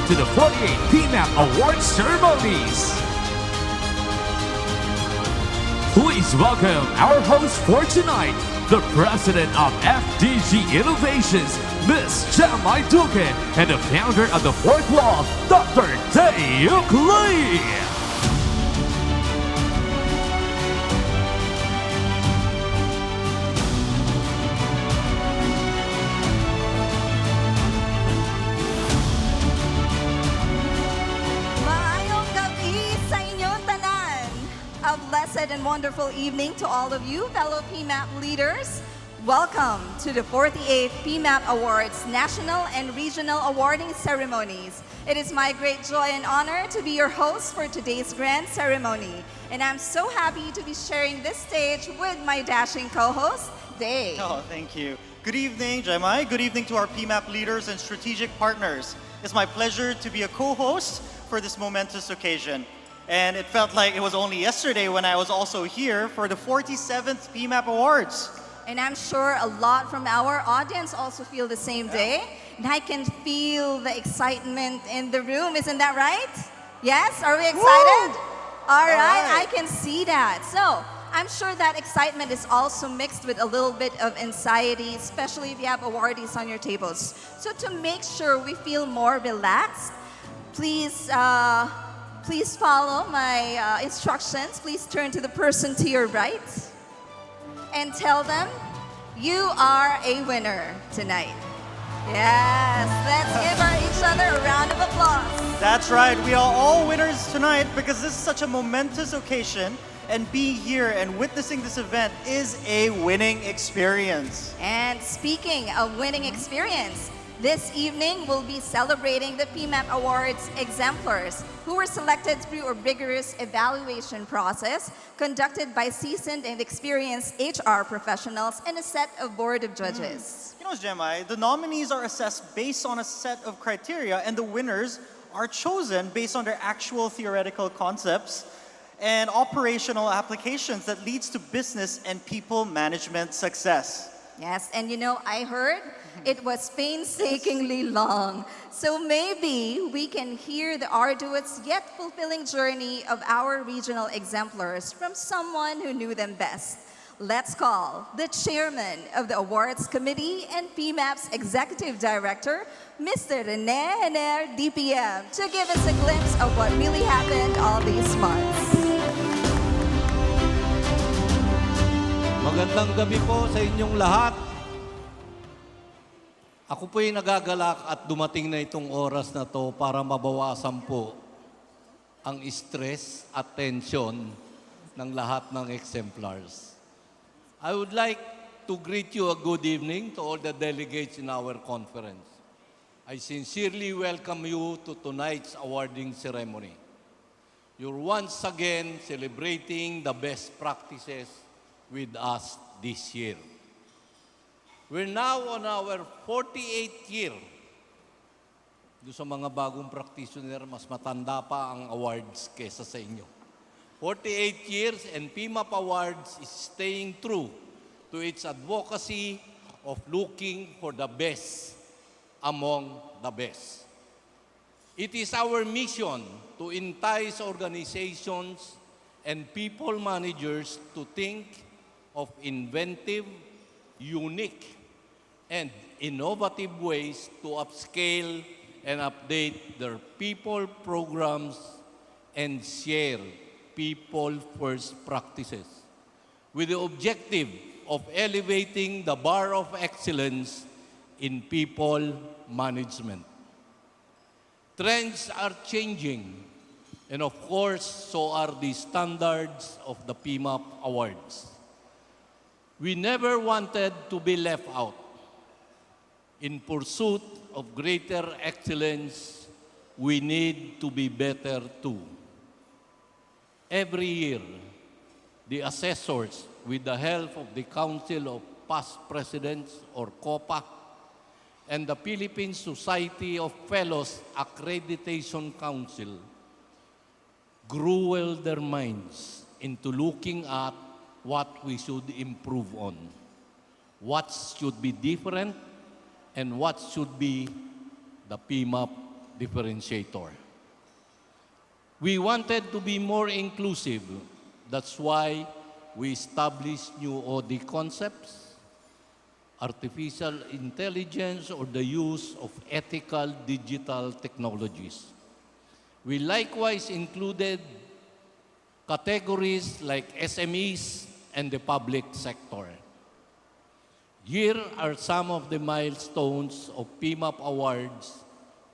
to the 48th PMAP Awards ceremonies. Please welcome our host for tonight, the President of FDG Innovations, Ms. Jamai Duque, and the founder of the Fourth Wall, Dr. Taeyuk Lee. Maayong gabi sa inyong tanan. A blessed and wonderful evening to all of you, fellow PMAP leaders. Welcome to the 48th PMAP Awards National and Regional Awarding Ceremonies. It is my great joy and honor to be your host for today's grand ceremony. And I'm so happy to be sharing this stage with my dashing co-host, Day. Oh, thank you. Good evening, Jamai. Good evening to our PMAP leaders and strategic partners. It's my pleasure to be a co-host for this momentous occasion. And it felt like it was only yesterday when I was also here for the 47th PMAP Awards. And I'm sure a lot from our audience also feel the same day. And I can feel the excitement in the room. Isn't that right? Yes? Are we excited? All right, I can see that. So, I'm sure that excitement is also mixed with a little bit of anxiety, especially if you have awardees on your tables. So to make sure we feel more relaxed, please follow my instructions. Please turn to the person to your right and tell them you are a winner tonight. Yes, let's give each other a round of applause. That's right. We are all winners tonight because this is such a momentous occasion. And being here and witnessing this event is a winning experience. And speaking of winning experience, this evening we'll be celebrating the PMAP Awards exemplars who were selected through a rigorous evaluation process conducted by seasoned and experienced HR professionals and a set of board of judges. You know, Gemma, the nominees are assessed based on a set of criteria and the winners are chosen based on their actual theoretical concepts and operational applications that leads to business and people management success. Yes, and you know, I heard it was painstakingly long. So maybe we can hear the arduous yet fulfilling journey of our regional exemplars from someone who knew them best. Let's call the chairman of the awards committee and PMAP's executive director, Mr. Rene Henner, DPM, to give us a glimpse of what really happened all these months. Magandang gabi po sa inyong lahat. Ako po'y nagagalak at dumating na itong oras na to para mabawasan po ang stress at tension ng lahat ng exemplars. I would like to greet you a good evening to all the delegates in our conference. I sincerely welcome you to tonight's awarding ceremony. You're once again celebrating the best practices with us this year. We're now on our 48th year. Doon sa mga bagong practitioner, mas matanda pa ang awards kesa sa inyo. 48 years and PMAP Awards is staying true to its advocacy of looking for the best among the best. It is our mission to entice organizations and people managers to think of inventive, unique, and innovative ways to upscale and update their people programs and share people-first practices with the objective of elevating the bar of excellence in people management. Trends are changing, and of course, so are the standards of the PMAP Awards. We never wanted to be left out. In pursuit of greater excellence, we need to be better too. Every year, the assessors, with the help of the Council of Past Presidents, or COPA, and the Philippine Society of Fellows Accreditation Council, gruel their minds into looking at what we should improve on, what should be different, and what should be the PMAP differentiator. We wanted to be more inclusive. That's why we established new OD concepts, artificial intelligence, or the use of ethical digital technologies. We likewise included categories like SMEs and the public sector. Here are some of the milestones of PMAP Awards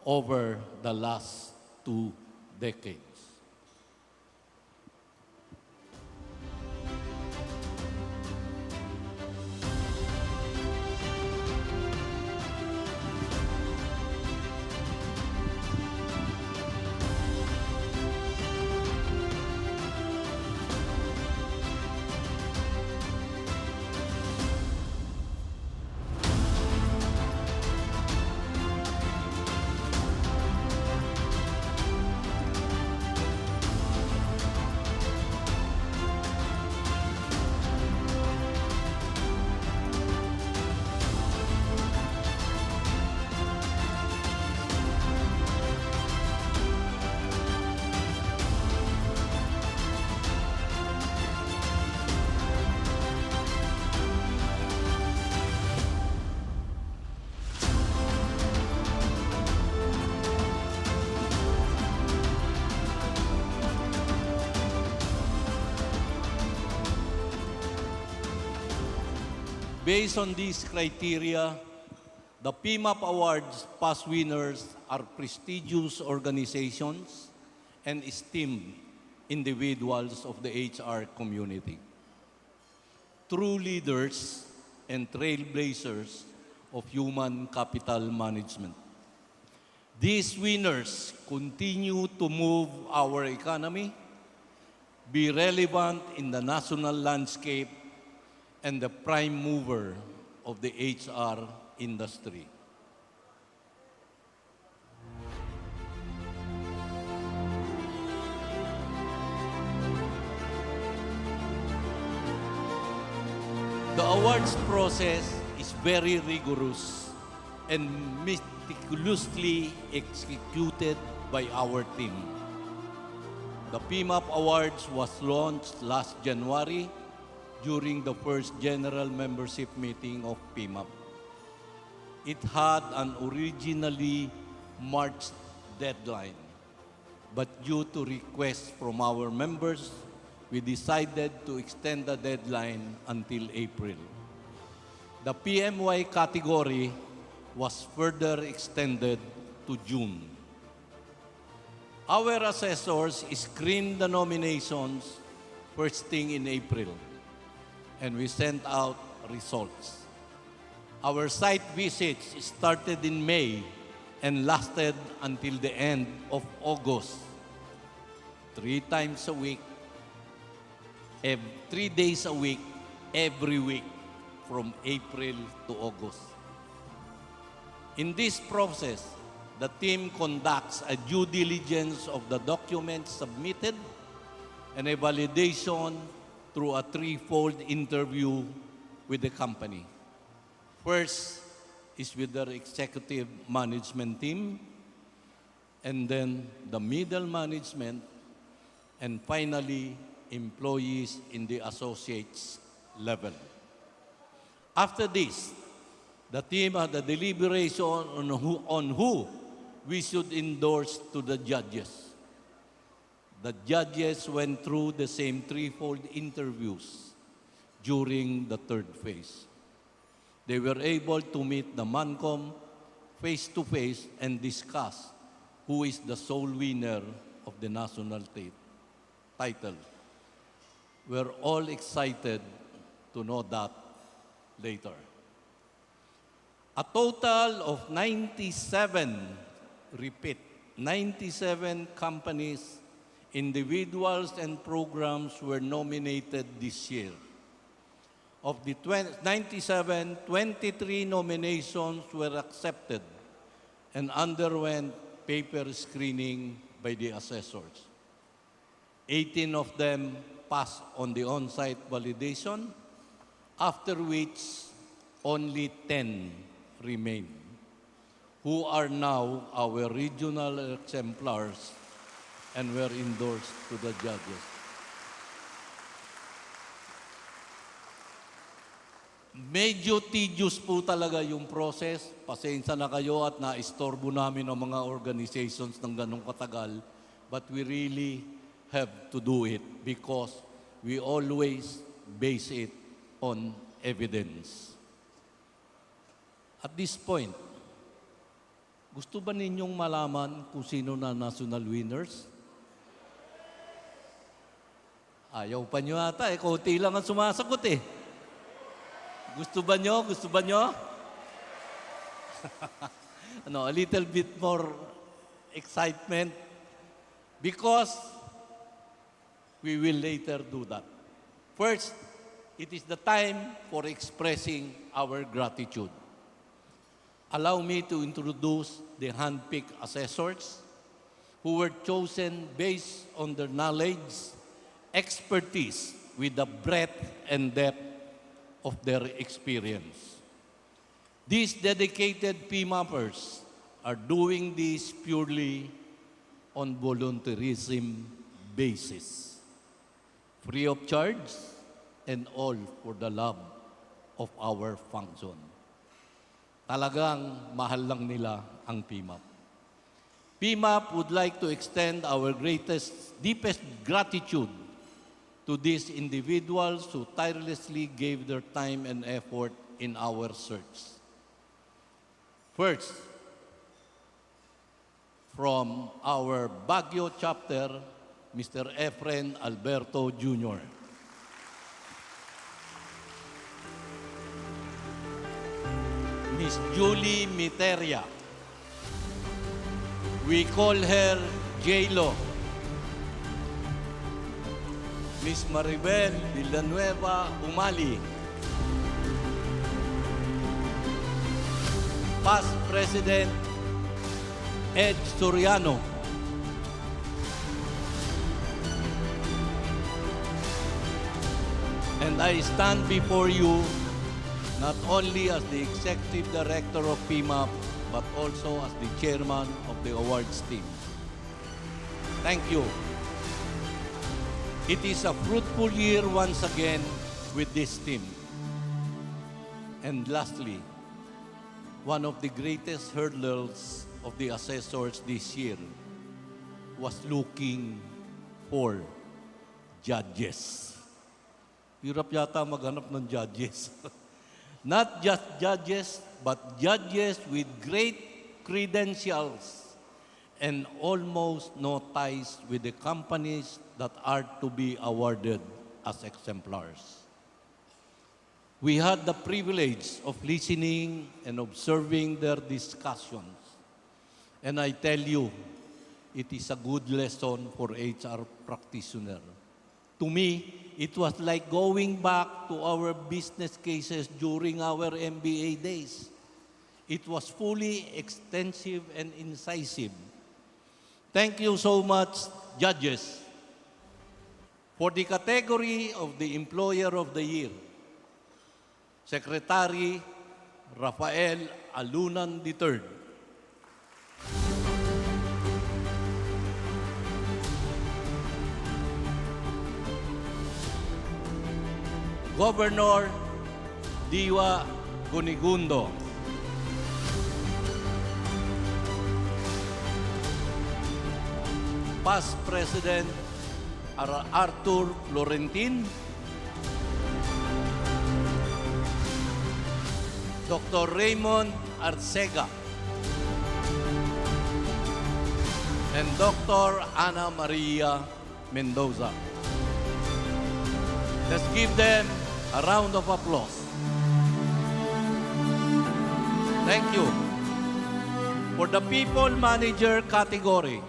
over the last 2 decades. Based on these criteria, the PMAP Awards past winners are prestigious organizations and esteemed individuals of the HR community. True leaders and trailblazers of human capital management. These winners continue to move our economy, be relevant in the national landscape, and the prime mover of the HR industry. The awards process is very rigorous and meticulously executed by our team. The PMAP Awards was launched last January during the first general membership meeting of PMAP. It had an originally March deadline, but due to requests from our members, we decided to extend the deadline until April. The PMY category was further extended to June. Our assessors screened the nominations first thing in April, and we sent out results. Our site visits started in May and lasted until the end of August. 3 times a week, 3 days a week, every week, from April to August. In this process, the team conducts a due diligence of the documents submitted and a validation through a 3-fold interview with the company. First is with their executive management team, and then the middle management, and finally, employees in the associates level. After this, the team had a deliberation on who we should endorse to the judges. The judges went through the same 3-fold interviews during the 3rd phase. They were able to meet the MANCOM face-to-face and discuss who is the sole winner of the national title. We're all excited to know that later. A total of 97 companies, individuals, and programs were nominated this year. Of the 97, 23 nominations were accepted and underwent paper screening by the assessors. 18 of them passed on the on-site validation, after which only 10 remained, who are now our regional exemplars and were endorsed to the judges. Medyo tedious po talaga yung process. Pasensya na kayo at naistorbo namin ang mga organizations ng ganong katagal. But we really have to do it because we always base it on evidence. At this point, gusto ba ninyong malaman kung sino na national winners? Ayaw pa nyo ata eh. Kaunti lang ang sumasagot eh. Gusto ba nyo? Gusto ba nyo? A little bit more excitement because we will later do that. First, it is the time for expressing our gratitude. Allow me to introduce the hand-picked assessors who were chosen based on their knowledge, expertise, with the breadth and depth of their experience. These dedicated PMAPers are doing this purely on volunteerism basis, free of charge, and all for the love of our function. Talagang mahal lang nila ang PMAP. PMAP would like to extend our deepest gratitude to these individuals who tirelessly gave their time and effort in our search. First, from our Baguio chapter, Mr. Efren Alberto Jr. Miss Julie Miteria. We call her J-Lo. Miss Maribel Villanueva Umali. Past President Ed Soriano. And I stand before you not only as the Executive Director of PMAP, but also as the Chairman of the awards team. Thank you. It is a fruitful year once again with this team. And lastly, one of the greatest hurdles of the assessors this year was looking for judges. Hirap yata maghanap ng judges. Not just judges, but judges with great credentials and almost no ties with the companies that are to be awarded as exemplars. We had the privilege of listening and observing their discussions. And I tell you, it is a good lesson for HR practitioner. To me, it was like going back to our business cases during our MBA days. It was fully extensive and incisive. Thank you so much, judges. For the category of the Employer of the Year, Secretary Rafael Alunan III. Governor Diwa Gunigundo. Past President Arthur Florentin. Dr. Raymond Arcega. And Dr. Ana Maria Mendoza. Let's give them a round of applause. Thank you. For the people manager category,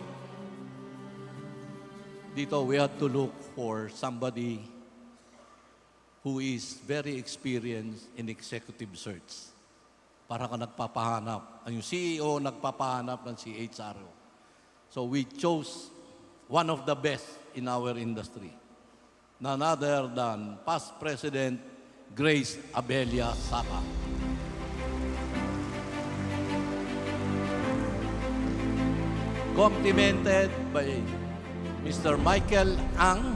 dito we had to look for somebody who is very experienced in executive search. Para ka nagpapahanap. Yung CEO nagpapahanap ng CHRO. So we chose one of the best in our industry. None other than past President Grace Abelia Saka. complemented by Mr. Michael Ang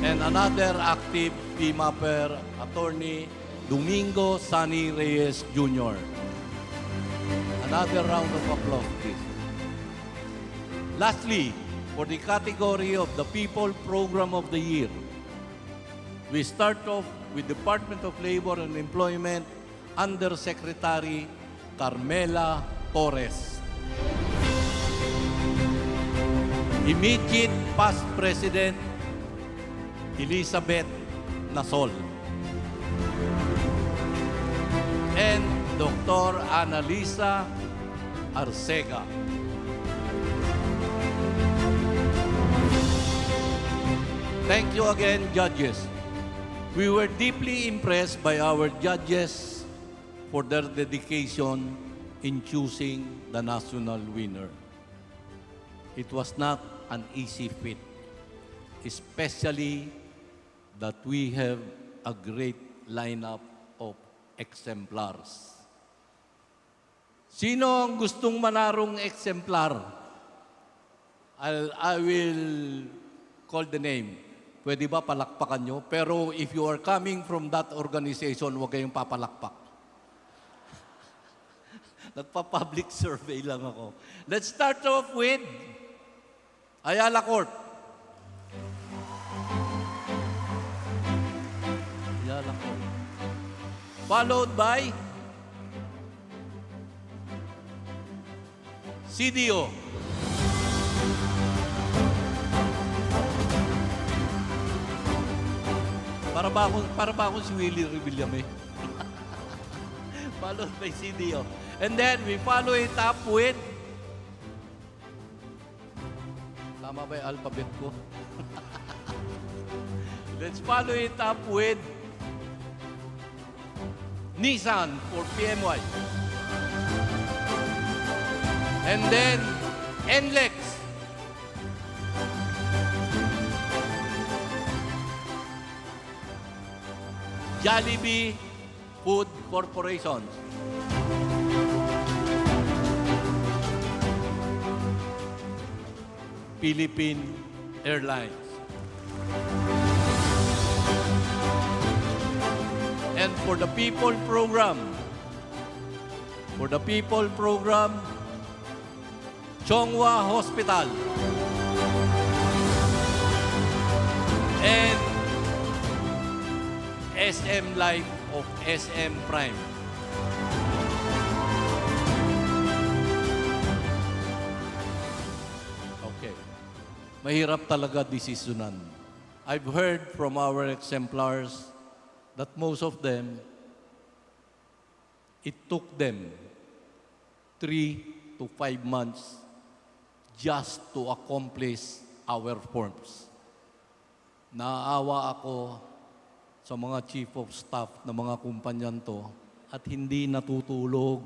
and another active PMAPer, Attorney Domingo Sunny Reyes Jr. Another round of applause, please. Lastly, for the category of the People Program of the Year, we start off with Department of Labor and Employment Undersecretary Carmela Torres. Immediate past President Elizabeth Nasol. And Dr. Annalisa Arcega. Thank you again, judges. We were deeply impressed by our judges for their dedication in choosing the national winner. It was not an easy feat, especially that we have a great lineup of exemplars. Sino ang gustong manarong exemplar? I will call the name. Pwede ba palakpakan nyo? Pero if you are coming from that organization, huwag kayong papalakpak. Nagpa-public survey lang ako. Let's start off with Ayala Court. Ayala Court. Followed by CDO. Para ba akong si Willie Revillame eh. Followed by CDO. And then we follow it up with... Tama ba yung alphabet ko? Let's follow it up with Nissan for PMY. And then NLEX. Jollibee Food Corporation. Philippine Airlines. And for the People Program, Chonghua Hospital. And SM Life of SM Prime. Okay. Mahirap talaga desisyonan. I've heard from our exemplars that most of them, it took them 3 to 5 months just to accomplish our forms. Naaawa ako sa mga chief of staff na mga kumpanyan to at hindi natutulog.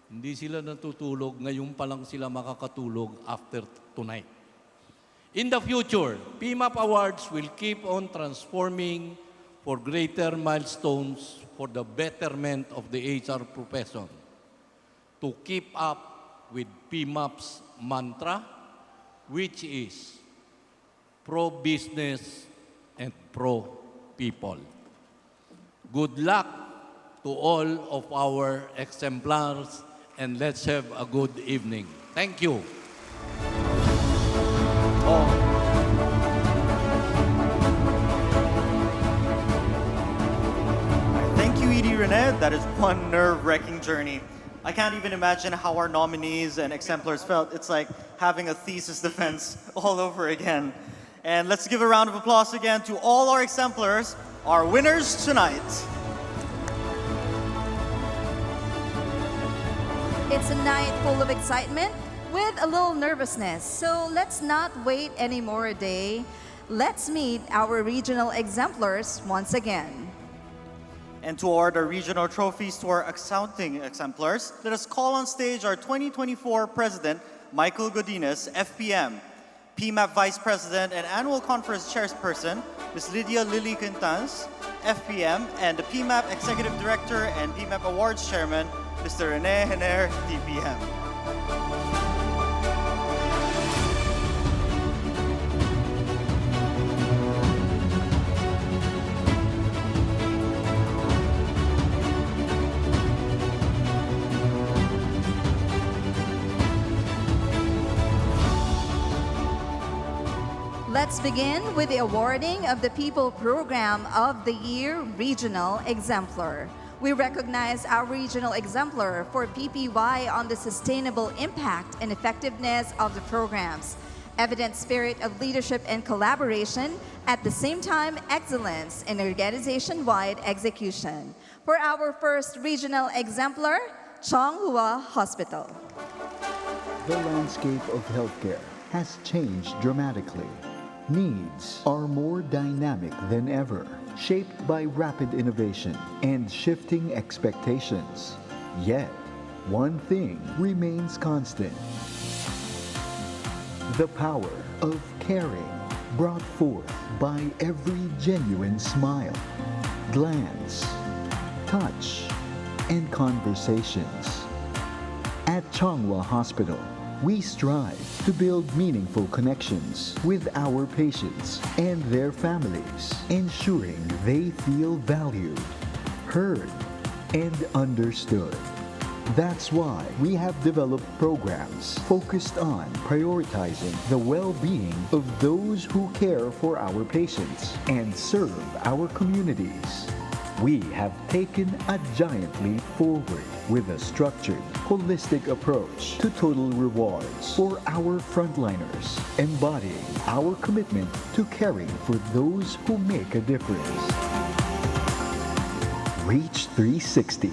Hindi sila natutulog. Ngayon pa lang sila makakatulog after tonight. In the future, PMAP Awards will keep on transforming for greater milestones for the betterment of the HR profession. To keep up with PMAP's mantra, which is pro-business and pro-people. Good luck to all of our exemplars and let's have a good evening. Thank you. Thank you, Edie Rene. That is one nerve-wracking journey. I can't even imagine how our nominees and exemplars felt. It's like having a thesis defense all over again. And let's give a round of applause again to all our exemplars, our winners tonight. It's a night full of excitement with a little nervousness. So let's not wait any more a day. Let's meet our regional exemplars once again. And to award our regional trophies to our accounting exemplars, let us call on stage our 2024 President, Michael Godinez, FPM, PMAP Vice President and Annual Conference Chairperson, Ms. Lydia Lily Quintans, FPM, and the PMAP Executive Director and PMAP Awards Chairman, Mr. Rene Henner, DPM. Let's begin with the awarding of the People Program of the Year Regional Exemplar. We recognize our regional exemplar for PPY on the sustainable impact and effectiveness of the programs, evident spirit of leadership and collaboration, at the same time excellence in organization-wide execution. For our first regional exemplar, Chonghua Hospital. The landscape of healthcare has changed dramatically. Needs are more dynamic than ever, shaped by rapid innovation and shifting expectations. Yet, one thing remains constant: the power of caring, brought forth by every genuine smile, glance, touch, and conversations. At Chonghua Hospital, we strive to build meaningful connections with our patients and their families, ensuring they feel valued, heard, and understood. That's why we have developed programs focused on prioritizing the well-being of those who care for our patients and serve our communities. We have taken a giant leap forward with a structured, holistic approach to total rewards for our frontliners, embodying our commitment to caring for those who make a difference. Reach 360.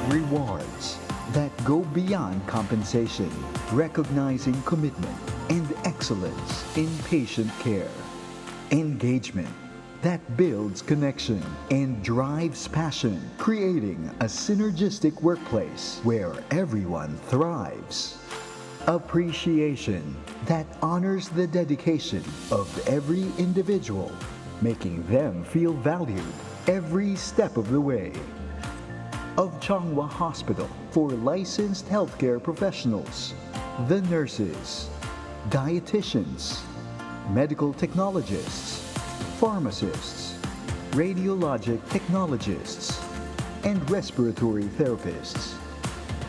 Rewards that go beyond compensation, recognizing commitment and excellence in patient care. Engagement that builds connection and drives passion, creating a synergistic workplace where everyone thrives. Appreciation that honors the dedication of every individual, making them feel valued every step of the way. Of Chonghua Hospital for licensed healthcare professionals, the nurses, dietitians, medical technologists, pharmacists, radiologic technologists, and respiratory therapists.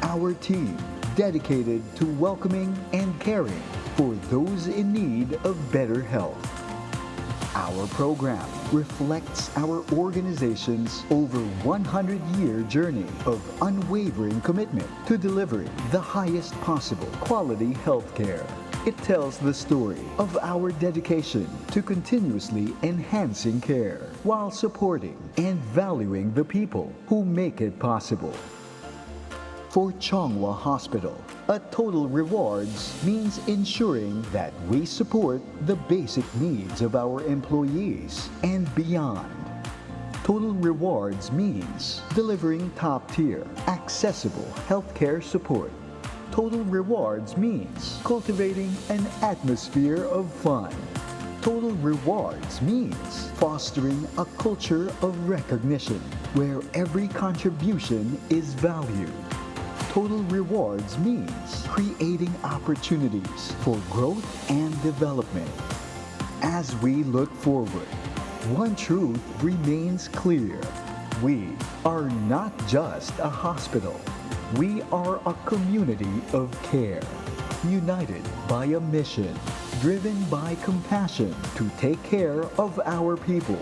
Our team dedicated to welcoming and caring for those in need of better health. Our program reflects our organization's over 100-year journey of unwavering commitment to delivering the highest possible quality healthcare. It tells the story of our dedication to continuously enhancing care while supporting and valuing the people who make it possible. For Chonghua Hospital, a total rewards means ensuring that we support the basic needs of our employees and beyond. Total rewards means delivering top-tier, accessible healthcare support. Total rewards means cultivating an atmosphere of fun. Total rewards means fostering a culture of recognition where every contribution is valued. Total rewards means creating opportunities for growth and development. As we look forward, one truth remains clear. We are not just a hospital. We are a community of care, united by a mission, driven by compassion to take care of our people,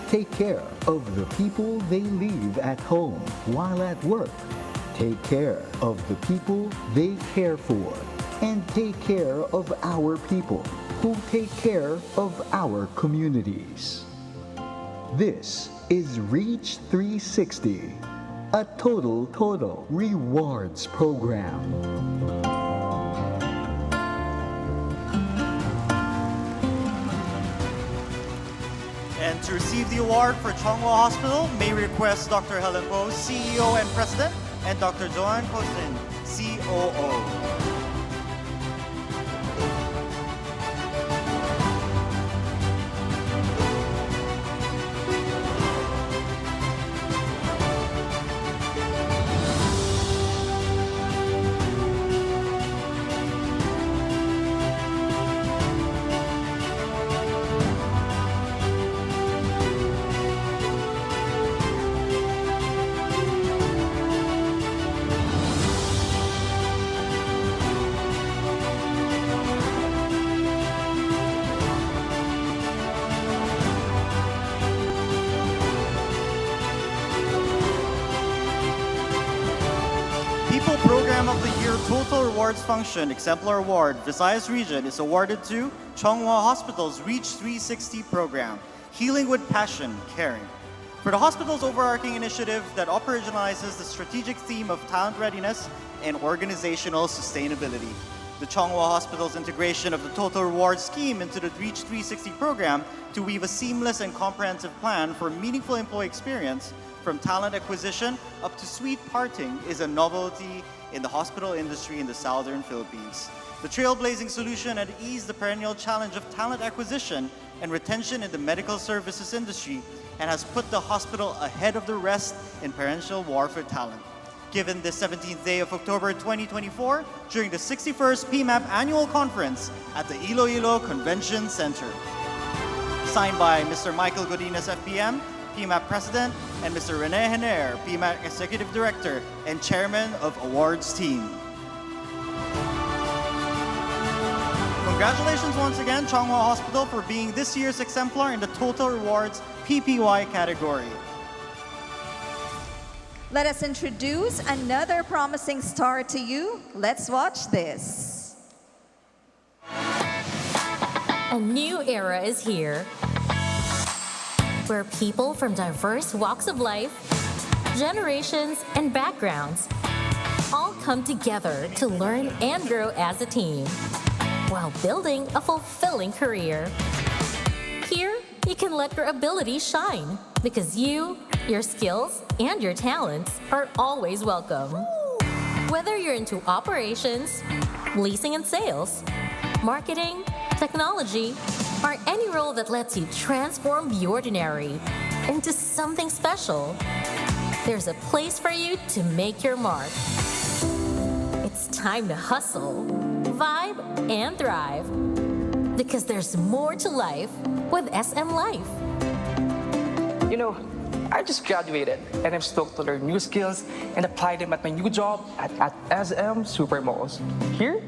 take care of the people they leave at home while at work, take care of the people they care for, and take care of our people who take care of our communities. This is Reach 360. A total rewards program. And to receive the award for Chonghua Hospital, may we request Dr. Helen Poe, CEO and President, and Dr. Joanne Costin, COO. of the Year Total Rewards Function Exemplar Award, Visayas Region is awarded to Chonghua Hospital's Reach 360 program, Healing with Passion, Caring. For the hospital's overarching initiative that operationalizes the strategic theme of talent readiness and organizational sustainability. The Chonghua Hospital's integration of the Total Rewards scheme into the Reach 360 program to weave a seamless and comprehensive plan for meaningful employee experience from talent acquisition up to sweet parting is a novelty in the hospital industry in the southern Philippines. The trailblazing solution had eased the perennial challenge of talent acquisition and retention in the medical services industry and has put the hospital ahead of the rest in perennial war for talent. Given the 17th day of October 2024 during the 61st PMAP Annual Conference at the Iloilo Convention Center. Signed by Mr. Michael Godinez, FPM, PMAP President, and Mr. Rene Henner, PMAP Executive Director and Chairman of Awards Team. Congratulations once again, Chonghua Hospital, for being this year's exemplar in the Total Rewards PPY category. Let us introduce another promising star to you. Let's watch this. A new era is here where people from diverse walks of life, generations, and backgrounds all come together to learn and grow as a team while building a fulfilling career. Here, you can let your ability shine because you, your skills, and your talents are always welcome. Whether you're into operations, leasing and sales, marketing, technology, or any role that lets you transform the ordinary into something special, there's a place for you to make your mark. It's time to hustle, vibe, and thrive because there's more to life with SM Life. You know, I just graduated and I'm stoked to learn new skills and apply them at my new job at SM Supermalls. Here,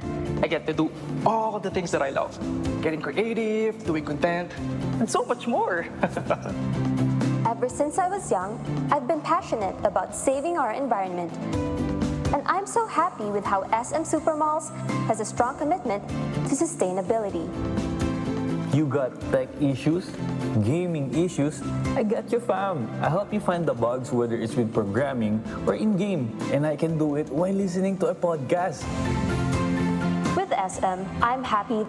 I get to do all the things that I love. Getting creative, doing content, and so much more. Ever since I was young, I've been passionate about saving our environment. And I'm so happy with how SM Supermalls has a strong commitment to sustainability. You got tech issues, gaming issues, I got you fam. I'll help you find the bugs whether it's with programming or in-game. And I can do it while listening to a podcast. With SM, I'm happy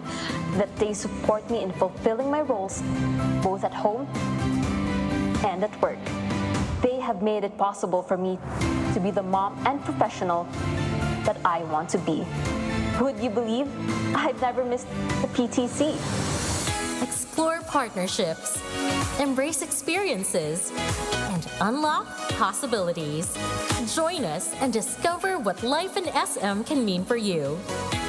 that they support me in fulfilling my roles, both at home and at work. They have made it possible for me to be the mom and professional that I want to be. Would you believe I've never missed a PTC? Explore partnerships, embrace experiences, and unlock possibilities. Join us and discover what life in SM can mean for you.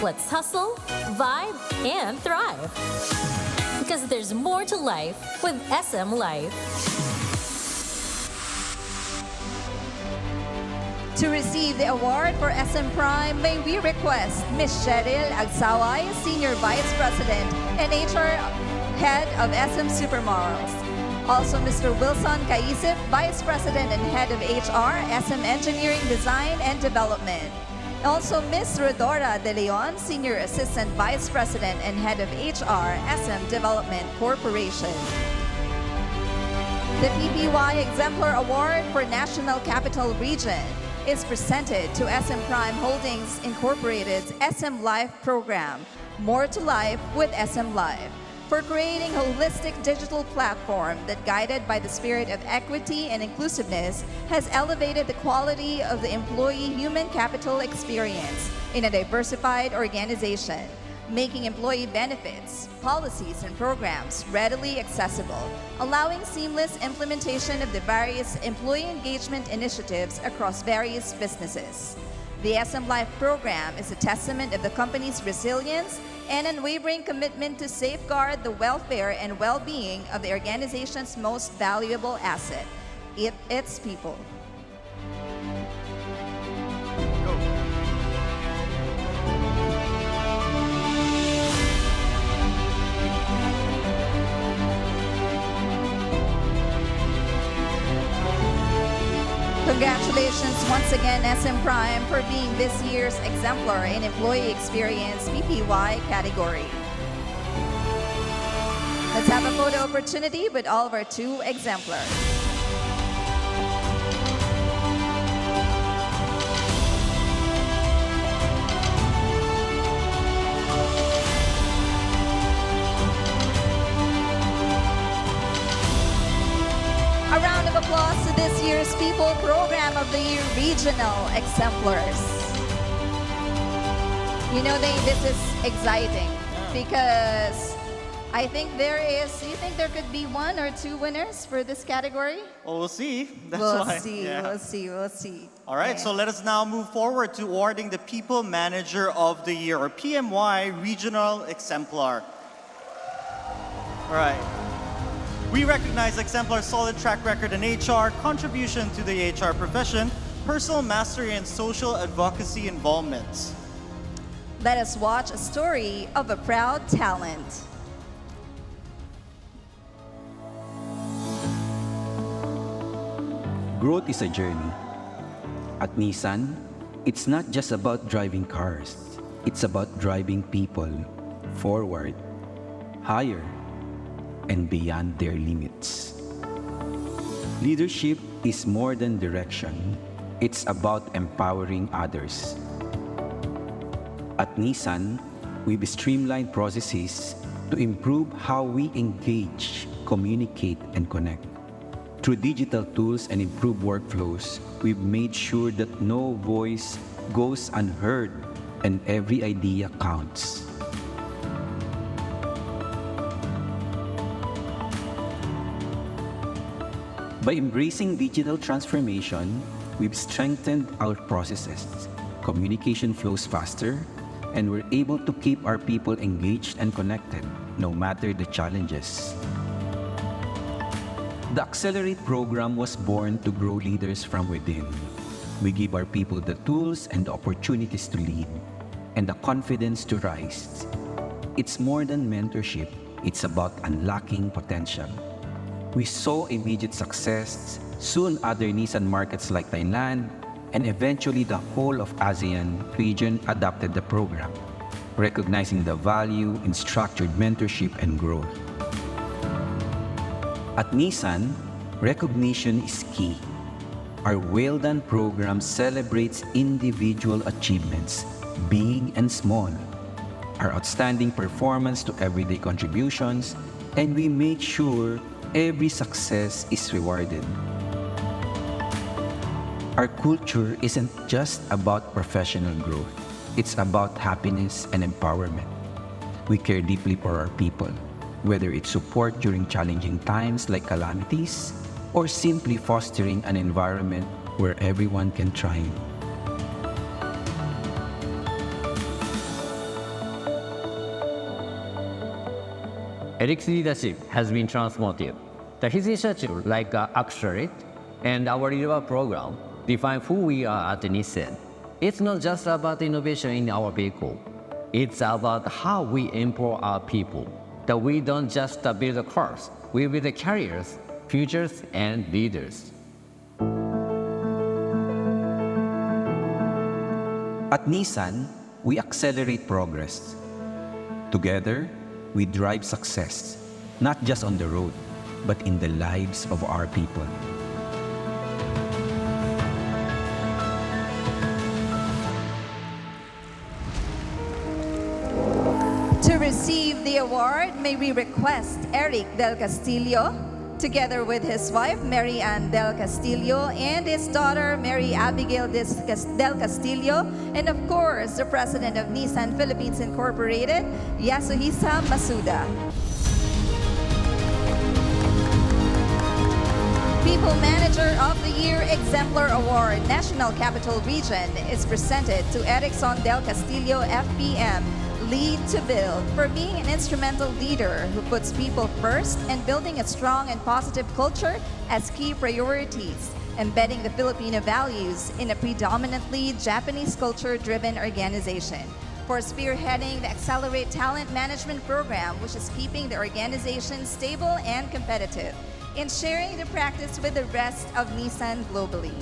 Let's hustle, vibe, and thrive. Because there's more to life with SM Life. To receive the award for SM Prime, may we request Ms. Cheryl Agsaway, Senior Vice President and HR Head of SM Supermalls. Also, Mr. Wilson Kaisip, Vice President and Head of HR, SM Engineering Design and Development. Also, Ms. Rodora De Leon, Senior Assistant Vice President and Head of HR, SM Development Corporation. The PPY Exemplar Award for National Capital Region is presented to SM Prime Holdings Incorporated's SM Life program, More to Life with SM Life, for creating a holistic digital platform that, guided by the spirit of equity and inclusiveness, has elevated the quality of the employee human capital experience in a diversified organization, making employee benefits, policies, and programs readily accessible, allowing seamless implementation of the various employee engagement initiatives across various businesses. The SM Life program is a testament of the company's resilience and unwavering commitment to safeguard the welfare and well-being of the organization's most valuable asset, its people. Congratulations once again, SM Prime, for being this year's exemplar in Employee Experience BPY category. Let's have a photo opportunity with all of our 2 exemplars. A round of applause to this year's People Program of the Year Regional Exemplars. You know, this is exciting because I think you think there could be 1 or 2 winners for this category? Well, we'll see. That's We'll why. see, Yeah. we'll see. All right, Yeah. so let us now move forward to awarding the People Manager of the Year, or PMY Regional Exemplar. All right. We recognize exemplar solid track record in HR, contribution to the HR profession, personal mastery, and social advocacy involvement. Let us watch a story of a proud talent. Growth is a journey. At Nissan, it's not just about driving cars. It's about driving people forward, higher, and beyond their limits. Leadership is more than direction. It's about empowering others. At Nissan, we've streamlined processes to improve how we engage, communicate, and connect. Through digital tools and improved workflows, we've made sure that no voice goes unheard and every idea counts. By embracing digital transformation, we've strengthened our processes. Communication flows faster, and we're able to keep our people engaged and connected, no matter the challenges. The Accelerate program was born to grow leaders from within. We give our people the tools and the opportunities to lead, and the confidence to rise. It's more than mentorship, it's about unlocking potential. We saw immediate success, soon other Nissan markets like Thailand, and eventually the whole of ASEAN region adopted the program, recognizing the value in structured mentorship and growth. At Nissan, recognition is key. Our Well Done program celebrates individual achievements, big and small, our outstanding performance to everyday contributions, and we make sure every success is rewarded. Our culture isn't just about professional growth, it's about happiness and empowerment. We care deeply for our people, whether it's support during challenging times like calamities, or simply fostering an environment where everyone can thrive. Eric's leadership has been transformative. His initiative, like Accelerate and our Leader program, define who we are at Nissan. It's not just about innovation in our vehicle. It's about how we empower our people. That we don't just build cars, we build carriers, futures, and leaders. At Nissan, we accelerate progress. Together, we drive success, not just on the road, but in the lives of our people. To receive the award, may we request Eric Del Castillo, together with his wife, Mary Ann Del Castillo, and his daughter, Mary Abigail Del Castillo, and of course, the president of Nissan Philippines Incorporated, Yasuhisa Masuda. People Manager of the Year Exemplar Award, National Capital Region, is presented to Erickson Del Castillo, FPM, Lead to Build, for being an instrumental leader who puts people first and building a strong and positive culture as key priorities, embedding the Filipino values in a predominantly Japanese culture-driven organization. For spearheading the Accelerate Talent Management Program, which is keeping the organization stable and competitive, in sharing the practice with the rest of Nissan globally.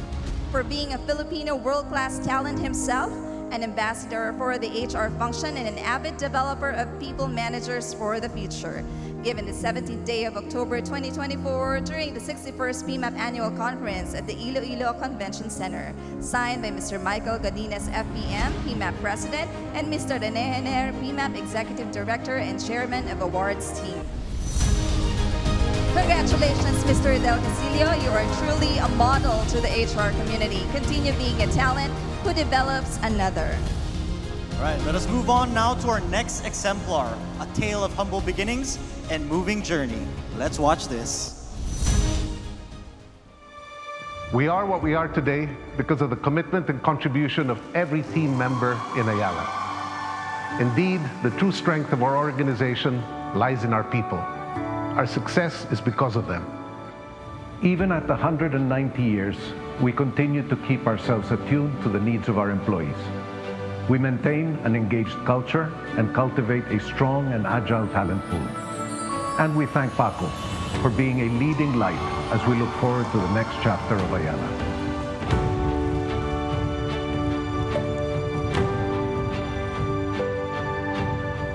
for being a Filipino world-class talent himself, an ambassador for the HR function, and an avid developer of people managers for the future. Given the 17th day of October 2024 during the 61st PMAP Annual Conference at the Iloilo Convention Center. Signed by Mr. Michael Godinez, FPM, PMAP President, and Mr. Rene Henner, PMAP Executive Director and Chairman of Awards Team. Congratulations, Mr. Del Casillo. You are truly a model to the HR community. Continue being a talent who develops another. All right, let us move on now to our next exemplar, a tale of humble beginnings and moving journey. Let's watch this. We are what we are today because of the commitment and contribution of every team member in Ayala. Indeed, the true strength of our organization lies in our people. Our success is because of them. Even at 190 years, we continue to keep ourselves attuned to the needs of our employees. We maintain an engaged culture and cultivate a strong and agile talent pool. And we thank Paco for being a leading light as we look forward to the next chapter of Ayala.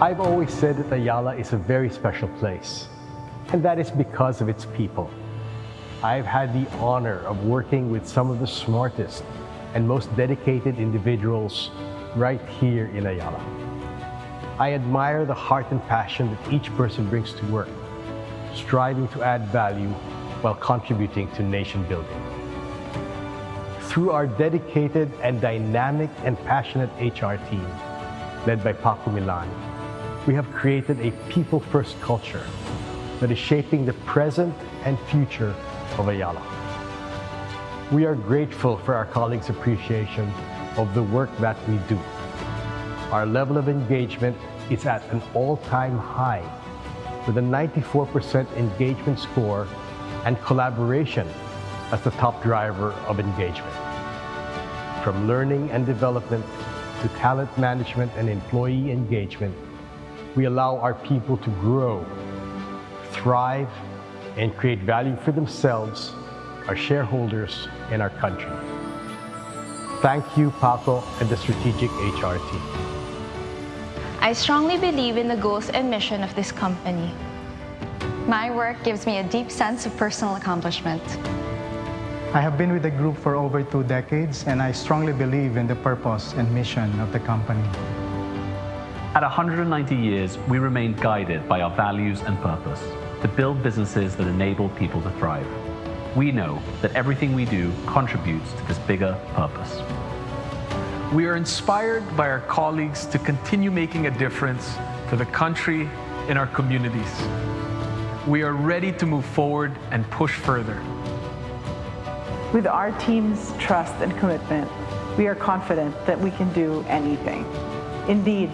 I've always said that Ayala is a very special place, and that is because of its people. I've had the honor of working with some of the smartest and most dedicated individuals right here in Ayala. I admire the heart and passion that each person brings to work, striving to add value while contributing to nation building. Through our dedicated and dynamic and passionate HR team, led by Paco Milan, we have created a people-first culture that is shaping the present and future of Ayala. We are grateful for our colleagues' appreciation of the work that we do. Our level of engagement is at an all-time high, with a 94% engagement score and collaboration as the top driver of engagement. From learning and development to talent management and employee engagement, we allow our people to grow, thrive, and create value for themselves, our shareholders, and our country. Thank you, Paco and the Strategic HR team. I strongly believe in the goals and mission of this company. My work gives me a deep sense of personal accomplishment. I have been with the group for over 2 decades, and I strongly believe in the purpose and mission of the company. At 190 years, we remain guided by our values and purpose to build businesses that enable people to thrive. We know that everything we do contributes to this bigger purpose. We are inspired by our colleagues to continue making a difference for the country and our communities. We are ready to move forward and push further. With our team's trust and commitment, we are confident that we can do anything. Indeed,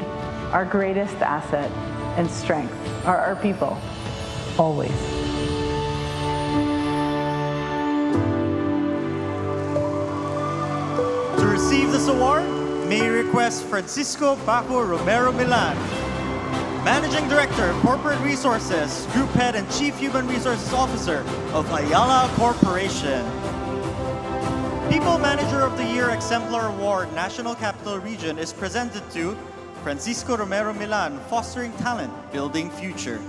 our greatest asset and strength are our people, always. To receive this award, may I request Francisco Paco Romero Milan, Managing Director, Corporate Resources, Group Head and Chief Human Resources Officer of Ayala Corporation. People Manager of the Year Exemplar Award, National Capital Region is presented to Francisco Romero Milan, Fostering Talent, Building Future.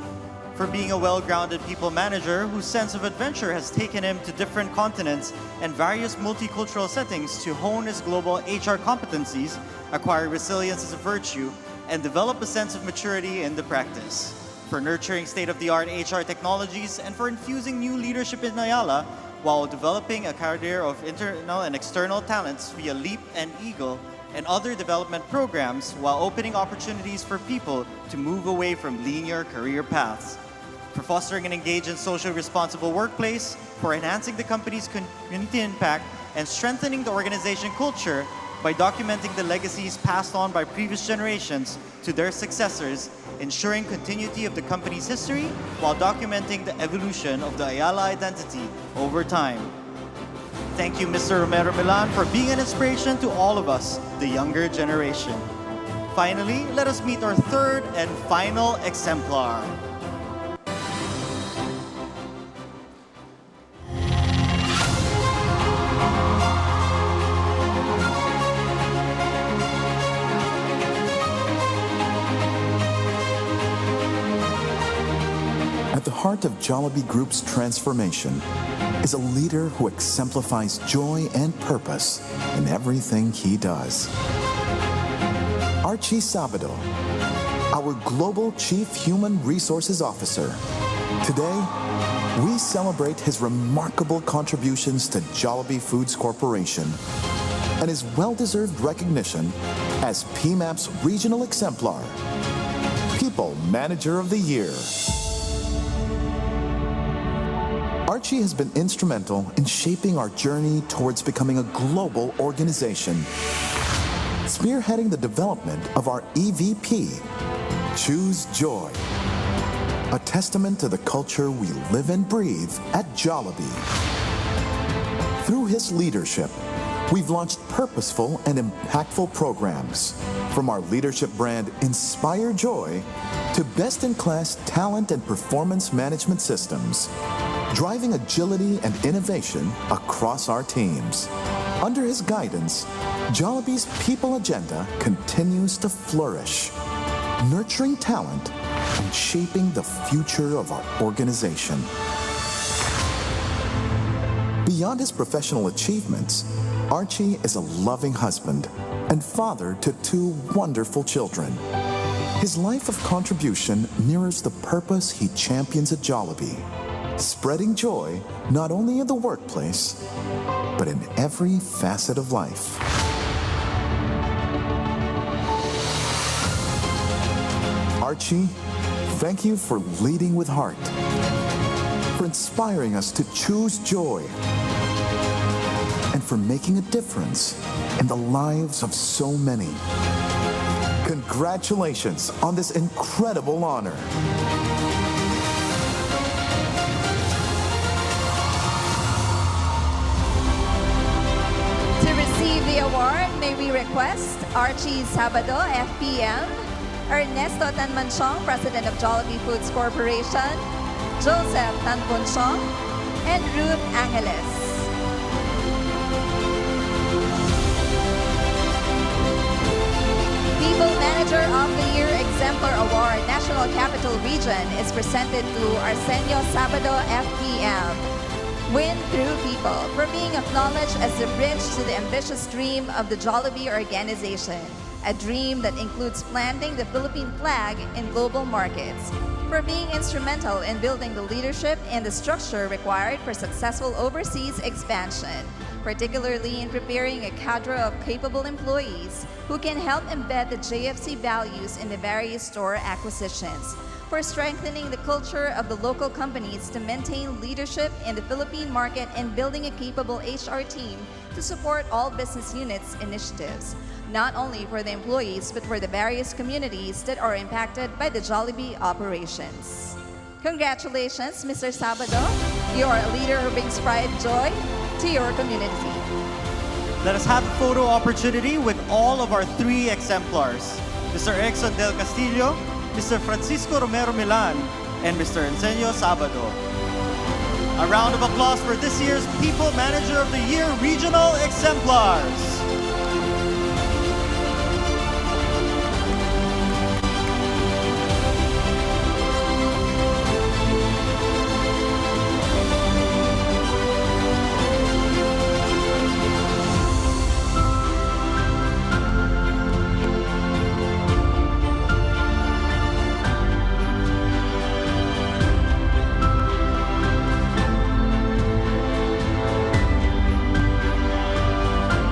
For being a well-grounded people manager whose sense of adventure has taken him to different continents and various multicultural settings to hone his global HR competencies, acquire resilience as a virtue, and develop a sense of maturity in the practice. For nurturing state-of-the-art HR technologies and for infusing new leadership in Ayala while developing a career of internal and external talents via LEAP and EAGLE and other development programs while opening opportunities for people to move away from linear career paths. For fostering an engaged and socially responsible workplace, for enhancing the company's community impact and strengthening the organization culture by documenting the legacies passed on by previous generations to their successors, ensuring continuity of the company's history while documenting the evolution of the Ayala identity over time. Thank you, Mr. Romero Milan, for being an inspiration to all of us, the younger generation. Finally, let us meet our third and final exemplar. the heart of Jollibee Group's transformation is a leader who exemplifies joy and purpose in everything he does. Archie Sabado, our Global Chief Human Resources Officer. Today, we celebrate his remarkable contributions to Jollibee Foods Corporation and his well-deserved recognition as PMAP's Regional Exemplar, People Manager of the Year. Archie has been instrumental in shaping our journey towards becoming a global organization, spearheading the development of our EVP, Choose Joy, a testament to the culture we live and breathe at Jollibee. Through his leadership, we've launched purposeful and impactful programs, from our leadership brand Inspire Joy to best-in-class talent and performance management systems, driving agility and innovation across our teams. Under his guidance, Jollibee's people agenda continues to flourish, nurturing talent and shaping the future of our organization. Beyond his professional achievements, Archie is a loving husband and father to 2 wonderful children. His life of contribution mirrors the purpose he champions at Jollibee, spreading joy not only in the workplace, but in every facet of life. Archie, thank you for leading with heart, for inspiring us to choose joy, and for making a difference in the lives of so many. Congratulations on this incredible honor. To receive the award, may we request Archie Sabado, FPM, Ernesto Tanmanchong, President of Jollibee Foods Corporation, Joseph Tanbunchong, and Ruth Angeles. People Manager of the Year Exemplar Award, National Capital Region, is presented to Arsenio Sabado, FPM. Win through people, for being acknowledged as the bridge to the ambitious dream of the Jollibee organization, a dream that includes planting the Philippine flag in global markets, for being instrumental in building the leadership and the structure required for successful overseas expansion, particularly in preparing a cadre of capable employees who can help embed the JFC values in the various store acquisitions, for strengthening the culture of the local companies to maintain leadership in the Philippine market and building a capable HR team to support all business units' initiatives, not only for the employees but for the various communities that are impacted by the Jollibee operations. Congratulations, Mr. Sabado. You are a leader who brings pride and joy to your community. Let us have a photo opportunity with all of our 3 exemplars, Mr. Exxon Del Castillo, Mr. Francisco Romero Milan, and Mr. Ensenio Sabado. A round of applause for this year's People Manager of the Year Regional Exemplars.